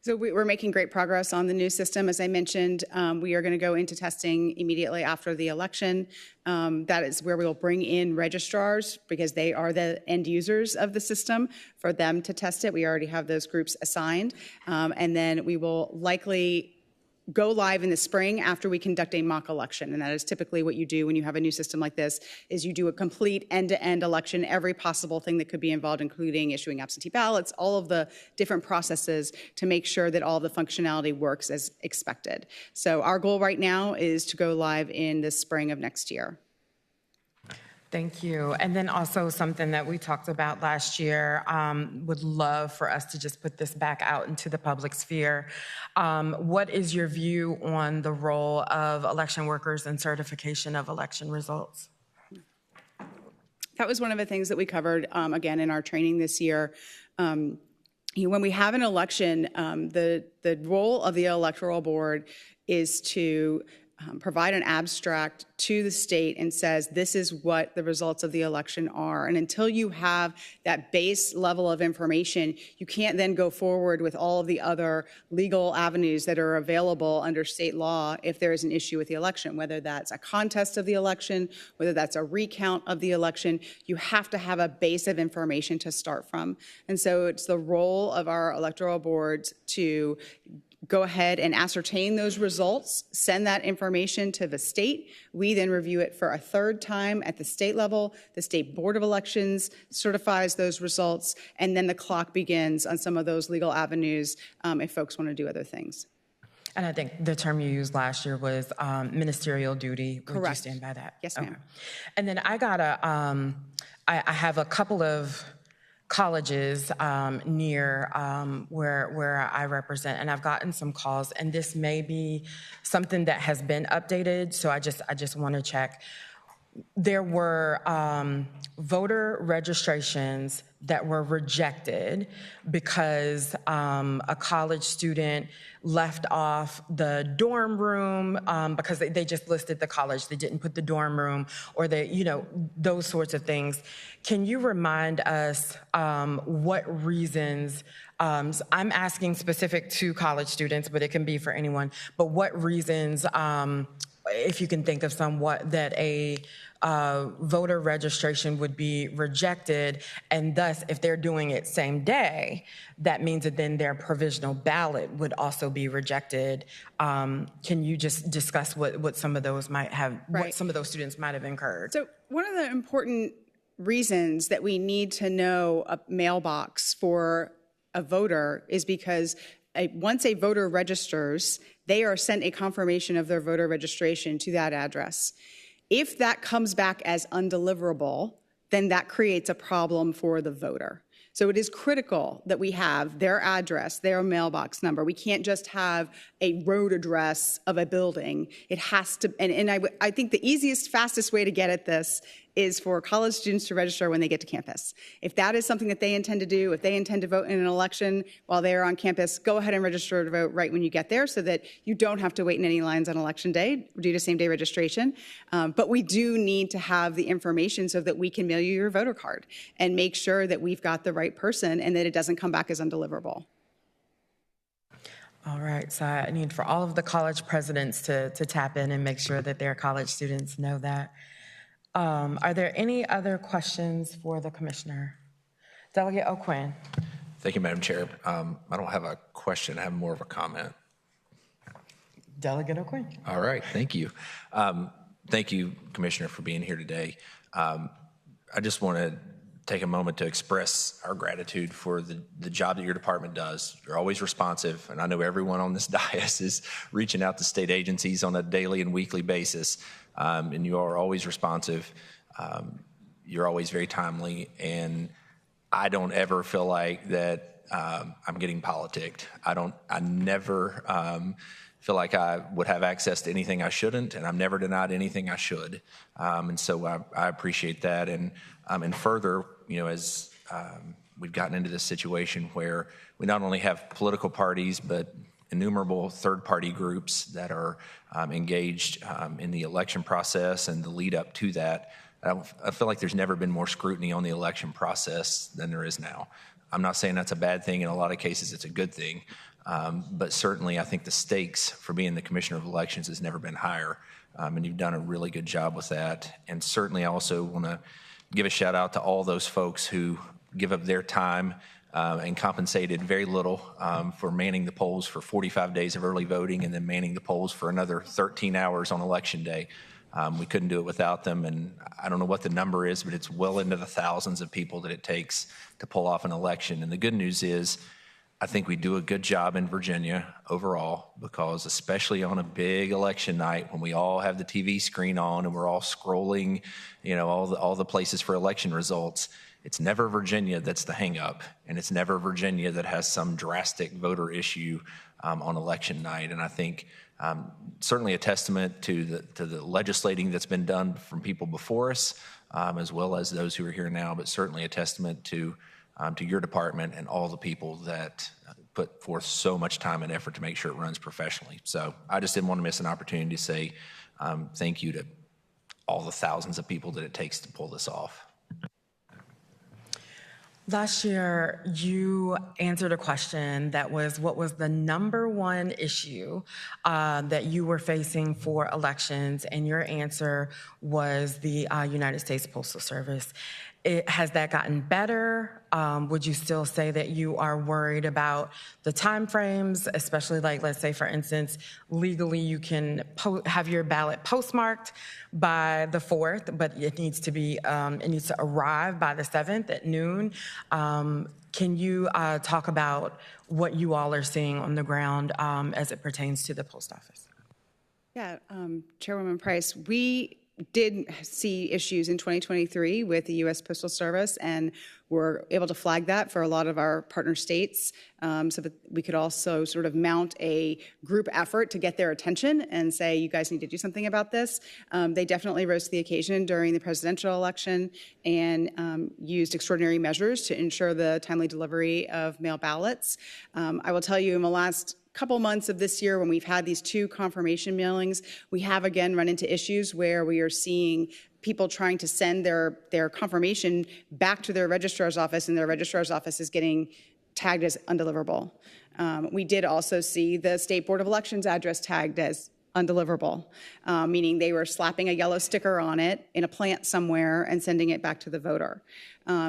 Speaker 3: So we're making great progress on the new system. As I mentioned, we are going to go into testing immediately after the election. That is where we will bring in registrars because they are the end users of the system for them to test it. We already have those groups assigned. And then we will likely go live in the spring after we conduct a mock election. And that is typically what you do when you have a new system like this, is you do a complete end-to-end election, every possible thing that could be involved, including issuing absentee ballots, all of the different processes to make sure that all of the functionality works as expected. So our goal right now is to go live in the spring of next year.
Speaker 1: Thank you. And then also something that we talked about last year, would love for us to just put this back out into the public sphere. What is your view on the role of election workers and certification of election results?
Speaker 3: That was one of the things that we covered, again, in our training this year. When we have an election, the role of the Electoral Board is to provide an abstract to the state and says, this is what the results of the election are. And until you have that base level of information, you can't then go forward with all of the other legal avenues that are available under state law if there is an issue with the election, whether that's a contest of the election, whether that's a recount of the election. You have to have a base of information to start from. And so it's the role of our electoral boards to go ahead and ascertain those results, send that information to the state. We then review it for a third time at the state level. The State Board of Elections certifies those results, and then the clock begins on some of those legal avenues if folks want to do other things.
Speaker 1: And I think the term you used last year was ministerial duty.
Speaker 3: Correct.
Speaker 1: Would you stand by that?
Speaker 3: Yes, ma'am.
Speaker 1: Okay. And then I have a couple of colleges near where I represent, and I've gotten some calls, and this may be something that has been updated, so I just want to check. There were voter registrations that were rejected because a college student left off the dorm room because they just listed the college. They didn't put the dorm room, or those sorts of things. Can you remind us what reasons, I'm asking specific to college students, but it can be for anyone, but what reasons, if you can think of some, that a voter registration would be rejected, and thus, if they're doing it same day, that means that then their provisional ballot would also be rejected. Can you just discuss what some of those might have, what some of those students might have incurred?
Speaker 3: So one of the important reasons that we need to know a mailbox for a voter is because once a voter registers, they are sent a confirmation of their voter registration to that address. If that comes back as undeliverable, then that creates a problem for the voter. So it is critical that we have their address, their mailbox number. We can't just have a road address of a building. It has to, and I think the easiest, fastest way to get at this is for college students to register when they get to campus. If that is something that they intend to do, if they intend to vote in an election while they're on campus, go ahead and register to vote right when you get there so that you don't have to wait in any lines on election day due to same-day registration. But we do need to have the information so that we can mail you your voter card and make sure that we've got the right person and that it doesn't come back as undeliverable.
Speaker 1: All right, so I need for all of the college presidents to tap in and make sure that their college students know that. Are there any other questions for the commissioner? Delegate O'Quinn.
Speaker 16: Thank you, Madam Chair. I don't have a question. I have more of a comment.
Speaker 1: Delegate O'Quinn.
Speaker 16: All right. Thank you. Thank you, Commissioner, for being here today. I just want to take a moment to express our gratitude for the job that your department does. You're always responsive, and I know everyone on this dais is reaching out to state agencies on a daily and weekly basis, and you are always responsive. You're always very timely, and I don't ever feel like that I'm getting politicked. I never feel like I would have access to anything I shouldn't, and I'm never denied anything I should. And so I appreciate that. And further, as we've gotten into this situation where we not only have political parties, but innumerable third-party groups that are engaged in the election process and the lead up to that. I feel like there's never been more scrutiny on the election process than there is now. I'm not saying that's a bad thing. In a lot of cases, it's a good thing. But certainly, I think the stakes for being the Commissioner of Elections has never been higher. And you've done a really good job with that. And certainly, I also want to give a shout out to all those folks who give up their time and compensated very little for manning the polls for 45 days of early voting and then manning the polls for another 13 hours on Election Day. We couldn't do it without them, and I don't know what the number is, but it's well into the thousands of people that it takes to pull off an election. And the good news is, I think we do a good job in Virginia overall, because especially on a big election night when we all have the TV screen on and we're all scrolling, all the places for election results, it's never Virginia that's the hang-up, and it's never Virginia that has some drastic voter issue on election night. And I think certainly a testament to the legislating that's been done from people before us, as well as those who are here now, but certainly a testament to your department and all the people that put forth so much time and effort to make sure it runs professionally. So I just didn't want to miss an opportunity to say thank you to all the thousands of people that it takes to pull this off.
Speaker 12: Last year, you answered a question that was, what was the number one issue that you were facing for elections? And your answer was the United States Postal Service. Has that gotten better? Would you still say that you are worried about the timeframes, especially like, let's say, for instance, legally you can have your ballot postmarked by the 4th, but it needs to arrive by the 7th at noon. Can you talk about what you all are seeing on the ground as it pertains to the post office?
Speaker 3: Yeah, Chairwoman Price, we did see issues in 2023 with the U.S. Postal Service, and we're able to flag that for a lot of our partner states so that we could also sort of mount a group effort to get their attention and say, you guys need to do something about this. They definitely rose to the occasion during the presidential election and used extraordinary measures to ensure the timely delivery of mail ballots. I will tell you, in the last couple months of this year, when we've had these 2 confirmation mailings, we have again run into issues where we are seeing people trying to send their confirmation back to their registrar's office, and their registrar's office is getting tagged as undeliverable. We did also see the State Board of Elections address tagged as undeliverable, meaning they were slapping a yellow sticker on it in a plant somewhere and sending it back to the voter.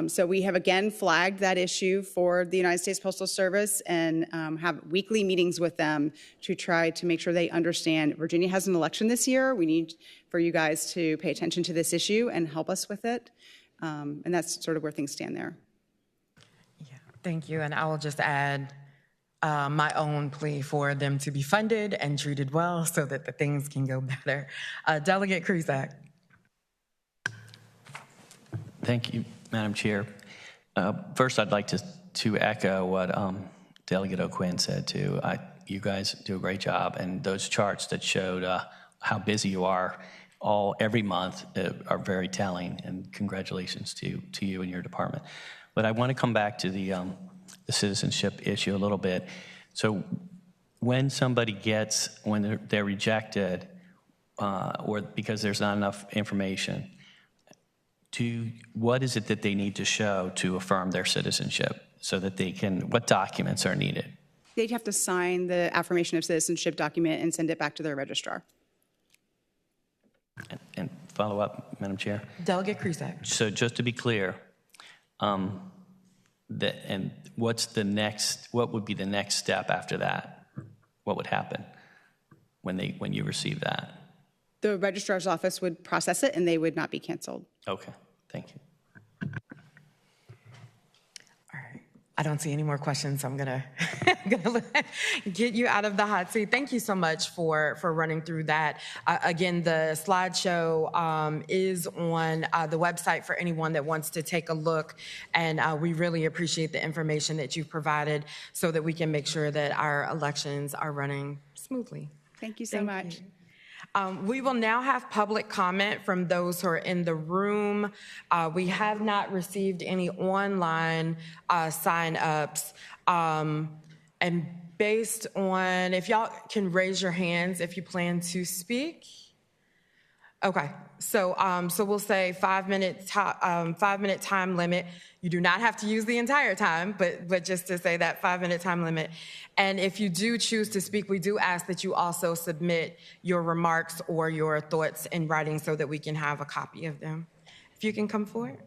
Speaker 3: So we have again flagged that issue for the United States Postal Service and have weekly meetings with them to try to make sure they understand Virginia has an election this year. We need for you guys to pay attention to this issue and help us with it. And that's sort of where things stand there.
Speaker 12: Yeah, thank you. And I will just add my own plea for them to be funded and treated well so that the things can go better. Delegate Krizak.
Speaker 15: Thank you, Madam Chair. First, I'd like to echo what Delegate O'Quinn said, too. You guys do a great job, and those charts that showed how busy you are every month are very telling, and congratulations to you and your department. But I want to come back to the citizenship issue a little bit. So when somebody when they're rejected or because there's not enough information, what is it that they need to show to affirm their citizenship so that what documents are needed?
Speaker 3: They'd have to sign the affirmation of citizenship document and send it back to their registrar.
Speaker 15: And follow up, Madam Chair?
Speaker 12: Delegate Krizak.
Speaker 15: So just to be clear, and what would be the next step after that? What would happen when you receive that?
Speaker 3: The registrar's office would process it and they would not be canceled.
Speaker 15: Okay, thank you.
Speaker 12: All right. I don't see any more questions, so I'm gonna get you out of the hot seat. Thank you so much for running through that. Again, the slideshow is on the website for anyone that wants to take a look, and we really appreciate the information that you've provided so that we can make sure that our elections are running smoothly.
Speaker 3: Thank you so much.
Speaker 12: We will now have public comment from those who are in the room. We have not received any online sign-ups. And based on, if y'all can raise your hands if you plan to speak. Okay, so we'll say 5 minute time limit. You do not have to use the entire time, but just to say that 5 minute time limit. And if you do choose to speak, we do ask that you also submit your remarks or your thoughts in writing so that we can have a copy of them. If you can come forward.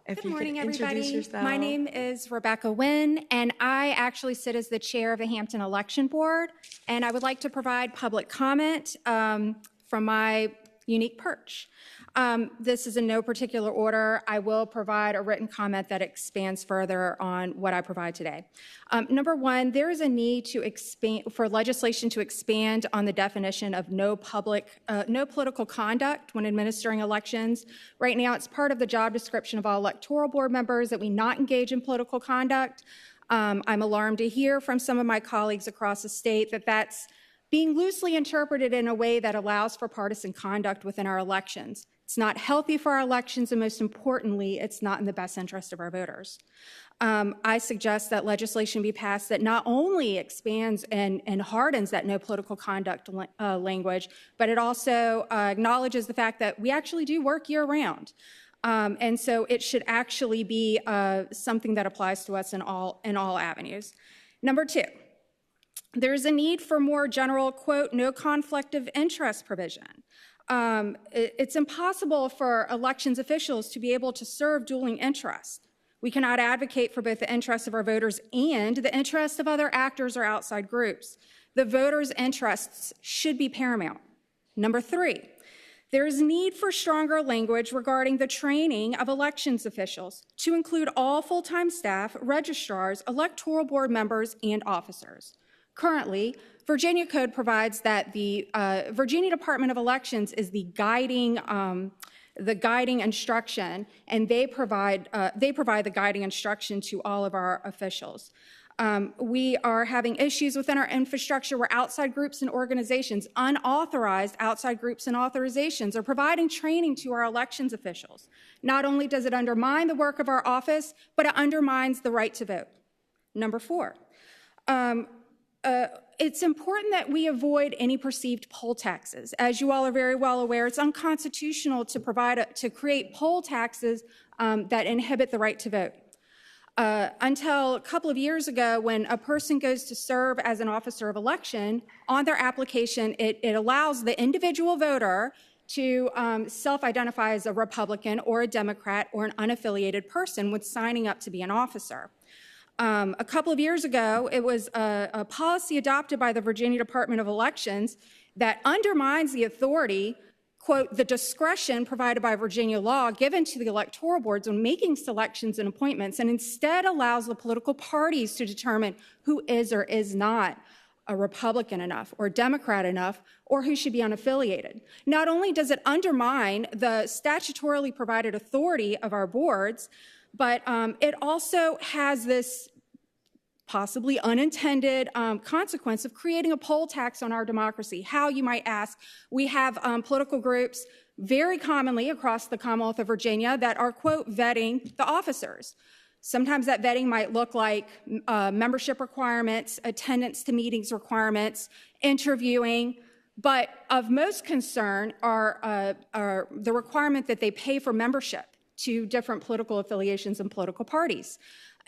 Speaker 12: If
Speaker 17: Good
Speaker 12: you
Speaker 17: morning,
Speaker 12: can
Speaker 17: everybody.
Speaker 12: introduce yourself.
Speaker 17: My name is Rebecca Wynn, and I actually sit as the chair of the Hampton Election Board, and I would like to provide public comment from my unique perch. This is in no particular order. I will provide a written comment that expands further on what I provide today. Number one, there is a need to for legislation to expand on the definition of no political conduct when administering elections. Right now, it's part of the job description of all electoral board members that we not engage in political conduct. I'm alarmed to hear from some of my colleagues across the state that that's being loosely interpreted in a way that allows for partisan conduct within our elections. It's not healthy for our elections, and most importantly, it's not in the best interest of our voters. I suggest that legislation be passed that not only expands and hardens that no political conduct language, but it also acknowledges the fact that we actually do work year-round. And so it should actually be something that applies to us in all avenues. Number two, there's a need for more general, quote, no conflict of interest provision. It's impossible for elections officials to be able to serve dueling interests. We cannot advocate for both the interests of our voters and the interests of other actors or outside groups. The voters' interests should be paramount. Number three, there is need for stronger language regarding the training of elections officials to include all full-time staff, registrars, electoral board members, and officers. Currently, Virginia Code provides that the Virginia Department of Elections is the guiding instruction, and they provide the guiding instruction to all of our officials. We are having issues within our infrastructure where outside groups and organizations, unauthorized outside groups and authorizations, are providing training to our elections officials. Not only does it undermine the work of our office, but it undermines the right to vote. Number four, it's important that we avoid any perceived poll taxes. As you all are very well aware, it's unconstitutional to create poll taxes that inhibit the right to vote. Until a couple of years ago, when a person goes to serve as an officer of election, on their application, it allows the individual voter to self-identify as a Republican or a Democrat or an unaffiliated person when signing up to be an officer. A couple of years ago, it was a policy adopted by the Virginia Department of Elections that undermines the authority, quote, the discretion provided by Virginia law given to the electoral boards when making selections and appointments, and instead allows the political parties to determine who is or is not a Republican enough or Democrat enough, or who should be unaffiliated. Not only does it undermine the statutorily provided authority of our boards, but it also has this possibly unintended consequence of creating a poll tax on our democracy. How, you might ask? We have political groups very commonly across the Commonwealth of Virginia that are, quote, vetting the officers. Sometimes that vetting might look like membership requirements, attendance to meetings requirements, interviewing, but of most concern are the requirement that they pay for membership to different political affiliations and political parties.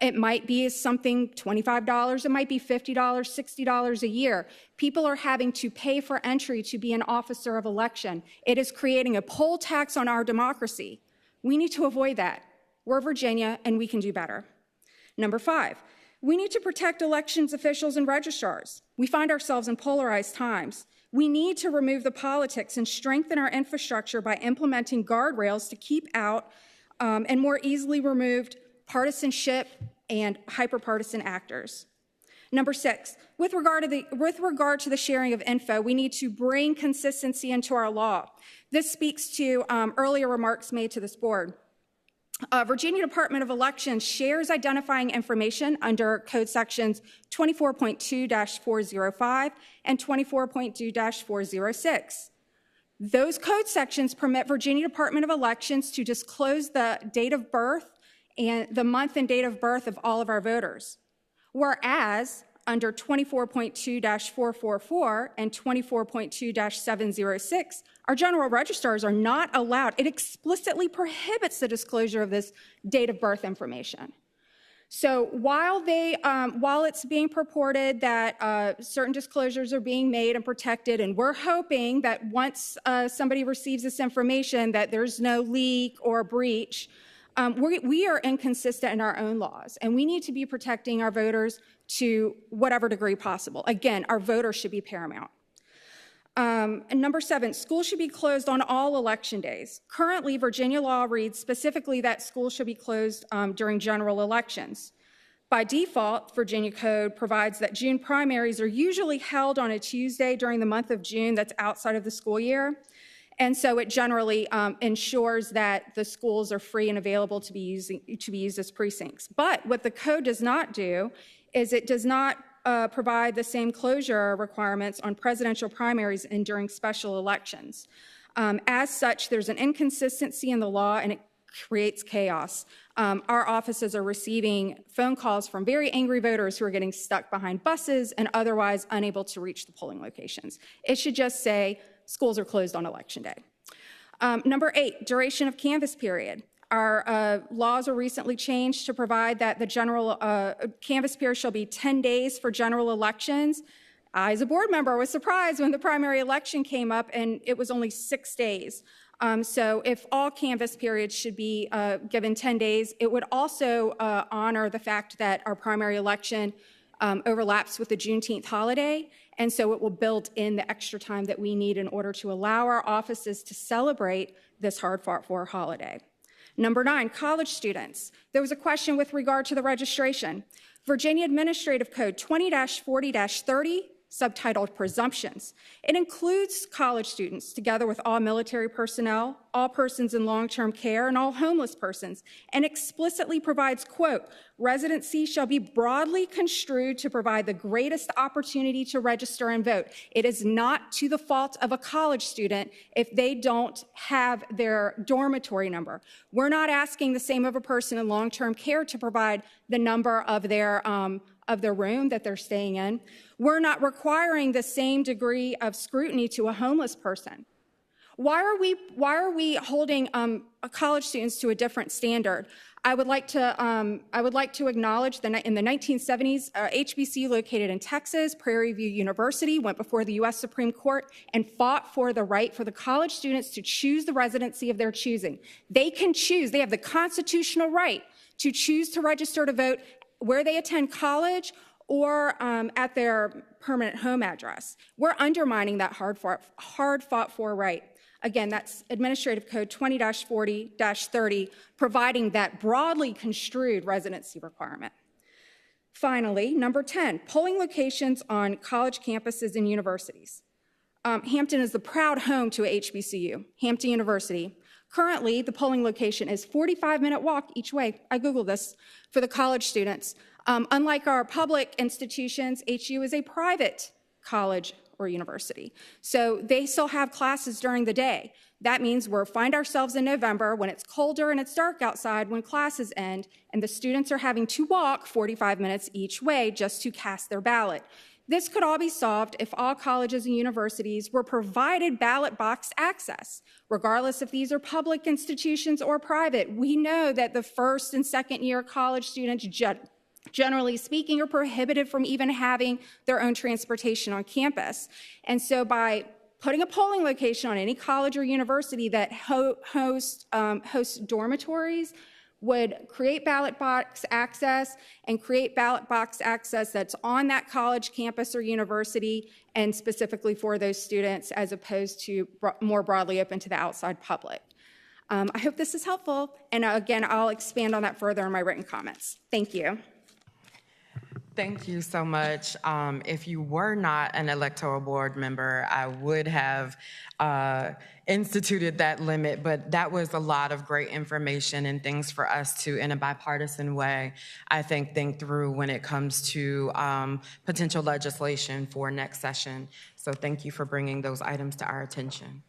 Speaker 17: It might be something $25, it might be $50, $60 a year. People are having to pay for entry to be an officer of election. It is creating a poll tax on our democracy. We need to avoid that. We're Virginia, and we can do better. Number five, we need to protect elections officials and registrars. We find ourselves in polarized times. We need to remove the politics and strengthen our infrastructure by implementing guardrails to keep out and more easily removed partisanship, and hyperpartisan actors. Number 6, with regard to the sharing of info, we need to bring consistency into our law. This speaks to earlier remarks made to this board. Virginia Department of Elections shares identifying information under Code Sections 24.2-405 and 24.2-406. Those code sections permit Virginia Department of Elections to disclose the date of birth and the month and date of birth of all of our voters. Whereas under 24.2-444 and 24.2-706, our general registrars are not allowed. It explicitly prohibits the disclosure of this date of birth information. So while it's being purported that certain disclosures are being made and protected, and we're hoping that once somebody receives this information that there's no leak or breach, we are inconsistent in our own laws, and we need to be protecting our voters to whatever degree possible. Again, our voters should be paramount. And number 7, schools should be closed on all election days. Currently, Virginia law reads specifically that schools should be closed during general elections. By default, Virginia code provides that June primaries are usually held on a Tuesday during the month of June that's outside of the school year. And so it generally ensures that the schools are free and available to be used as precincts. But what the code does not do is it does not provide the same closure requirements on presidential primaries and during special elections. As such, there's an inconsistency in the law, and it creates chaos. Our offices are receiving phone calls from very angry voters who are getting stuck behind buses and otherwise unable to reach the polling locations. It should just say schools are closed on election day. Number 8, duration of canvass period. Our laws were recently changed to provide that the general canvass period shall be 10 days for general elections. I, as a board member, was surprised when the primary election came up and it was only 6 days. So if all canvass periods should be given 10 days, it would also honor the fact that our primary election overlaps with the Juneteenth holiday, and so it will build in the extra time that we need in order to allow our offices to celebrate this hard-fought-for holiday. Number 9, college students. There was a question with regard to the registration. Virginia Administrative Code 20-40-30, subtitled Presumptions. It includes college students together with all military personnel, all persons in long-term care, and all homeless persons, and explicitly provides, quote, residency shall be broadly construed to provide the greatest opportunity to register and vote. It is not to the fault of a college student if they don't have their dormitory number. We're not asking the same of a person in long-term care to provide the number of their room that they're staying in. We're not requiring the same degree of scrutiny to a homeless person. Why are we holding college students to a different standard? I would like to acknowledge that in the 1970s, HBCU located in Texas, Prairie View University, went before the U.S. Supreme Court and fought for the right for the college students to choose the residency of their choosing. They can choose. They have the constitutional right to choose to register to vote where they attend college or at their permanent home address. We're undermining that hard-fought-for right. Again, that's Administrative Code 20-40-30, providing that broadly construed residency requirement. Finally, number 10, polling locations on college campuses and universities. Hampton is the proud home to a HBCU, Hampton University. Currently, the polling location is 45-minute walk each way. I Googled this for the college students. Unlike our public institutions, HU is a private college or university. So they still have classes during the day. That means we'll find ourselves in November when it's colder and it's dark outside when classes end, and the students are having to walk 45 minutes each way just to cast their ballot. This could all be solved if all colleges and universities were provided ballot box access. Regardless if these are public institutions or private, we know that the first and second year college students, generally speaking, are prohibited from even having their own transportation on campus. And so by putting a polling location on any college or university that hosts dormitories would create ballot box access and create ballot box access that's on that college campus or university and specifically for those students as opposed to more broadly open to the outside public. I hope this is helpful, and again, I'll expand on that further in my written comments. Thank you.
Speaker 1: Thank you so much. If you were not an electoral board member, I would have instituted that limit, but that was a lot of great information and things for us to, in a bipartisan way, I think through when it comes to potential legislation for next session. So thank you for bringing those items to our attention.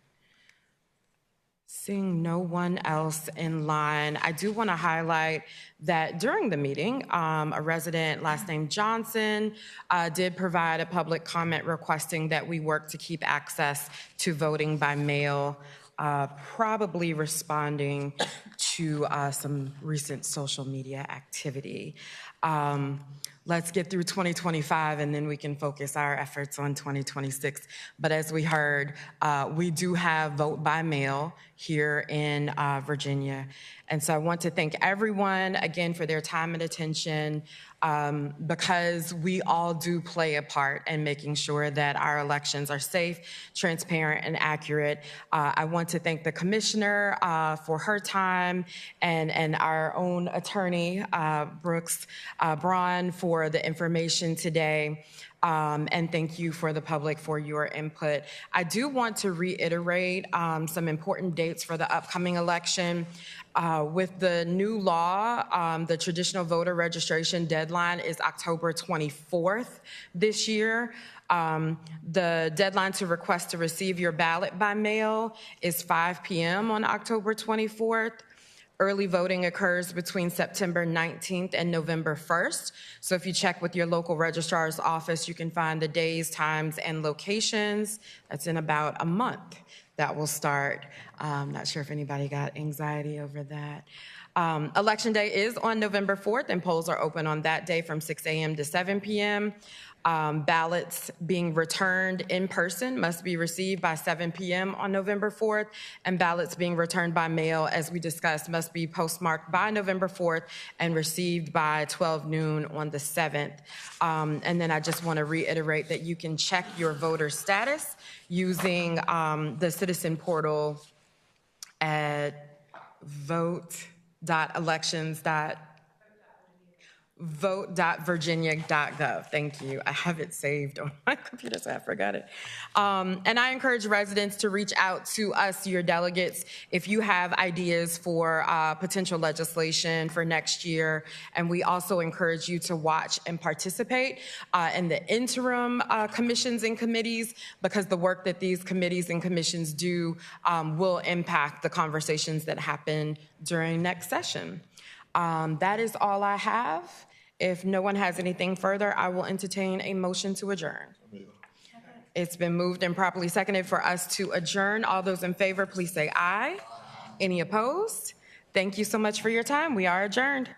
Speaker 1: Seeing no one else in line, I do want to highlight that during the meeting, a resident, last name Johnson, did provide a public comment requesting that we work to keep access to voting by mail, probably responding to some recent social media activity. Let's get through 2025 and then we can focus our efforts on 2026. But as we heard, we do have vote by mail here in Virginia. And so I want to thank everyone again for their time and attention, because we all do play a part in making sure that our elections are safe, transparent, and accurate. I want to thank the commissioner for her time and our own attorney, Brooks Braun, for the information today. And thank you for the public for your input. I do want to reiterate some important dates for the upcoming election. With the new law, the traditional voter registration deadline is October 24th this year. The deadline to request to receive your ballot by mail is 5 p.m. on October 24th. Early voting occurs between September 19th and November 1st. So if you check with your local registrar's office, you can find the days, times, and locations. That's in about a month that will start. Not sure if anybody got anxiety over that. Election day is on November 4th, and polls are open on that day from 6 a.m. to 7 p.m. Ballots being returned in person must be received by 7 p.m. on November 4th, and ballots being returned by mail, as we discussed, must be postmarked by November 4th and received by 12 noon on the 7th. And then I just want to reiterate that you can check your voter status using the citizen portal at vote.virginia.gov. Thank you. I have it saved on my computer, so I forgot it. And I encourage residents to reach out to us, your delegates, if you have ideas for potential legislation for next year. And we also encourage you to watch and participate in the interim commissions and committees, because the work that these committees and commissions do will impact the conversations that happen during next session. That is all I have. If no one has anything further, I will entertain a motion to adjourn. It's been moved and properly seconded for us to adjourn. All those in favor, please say aye. Any opposed? Thank you so much for your time. We are adjourned.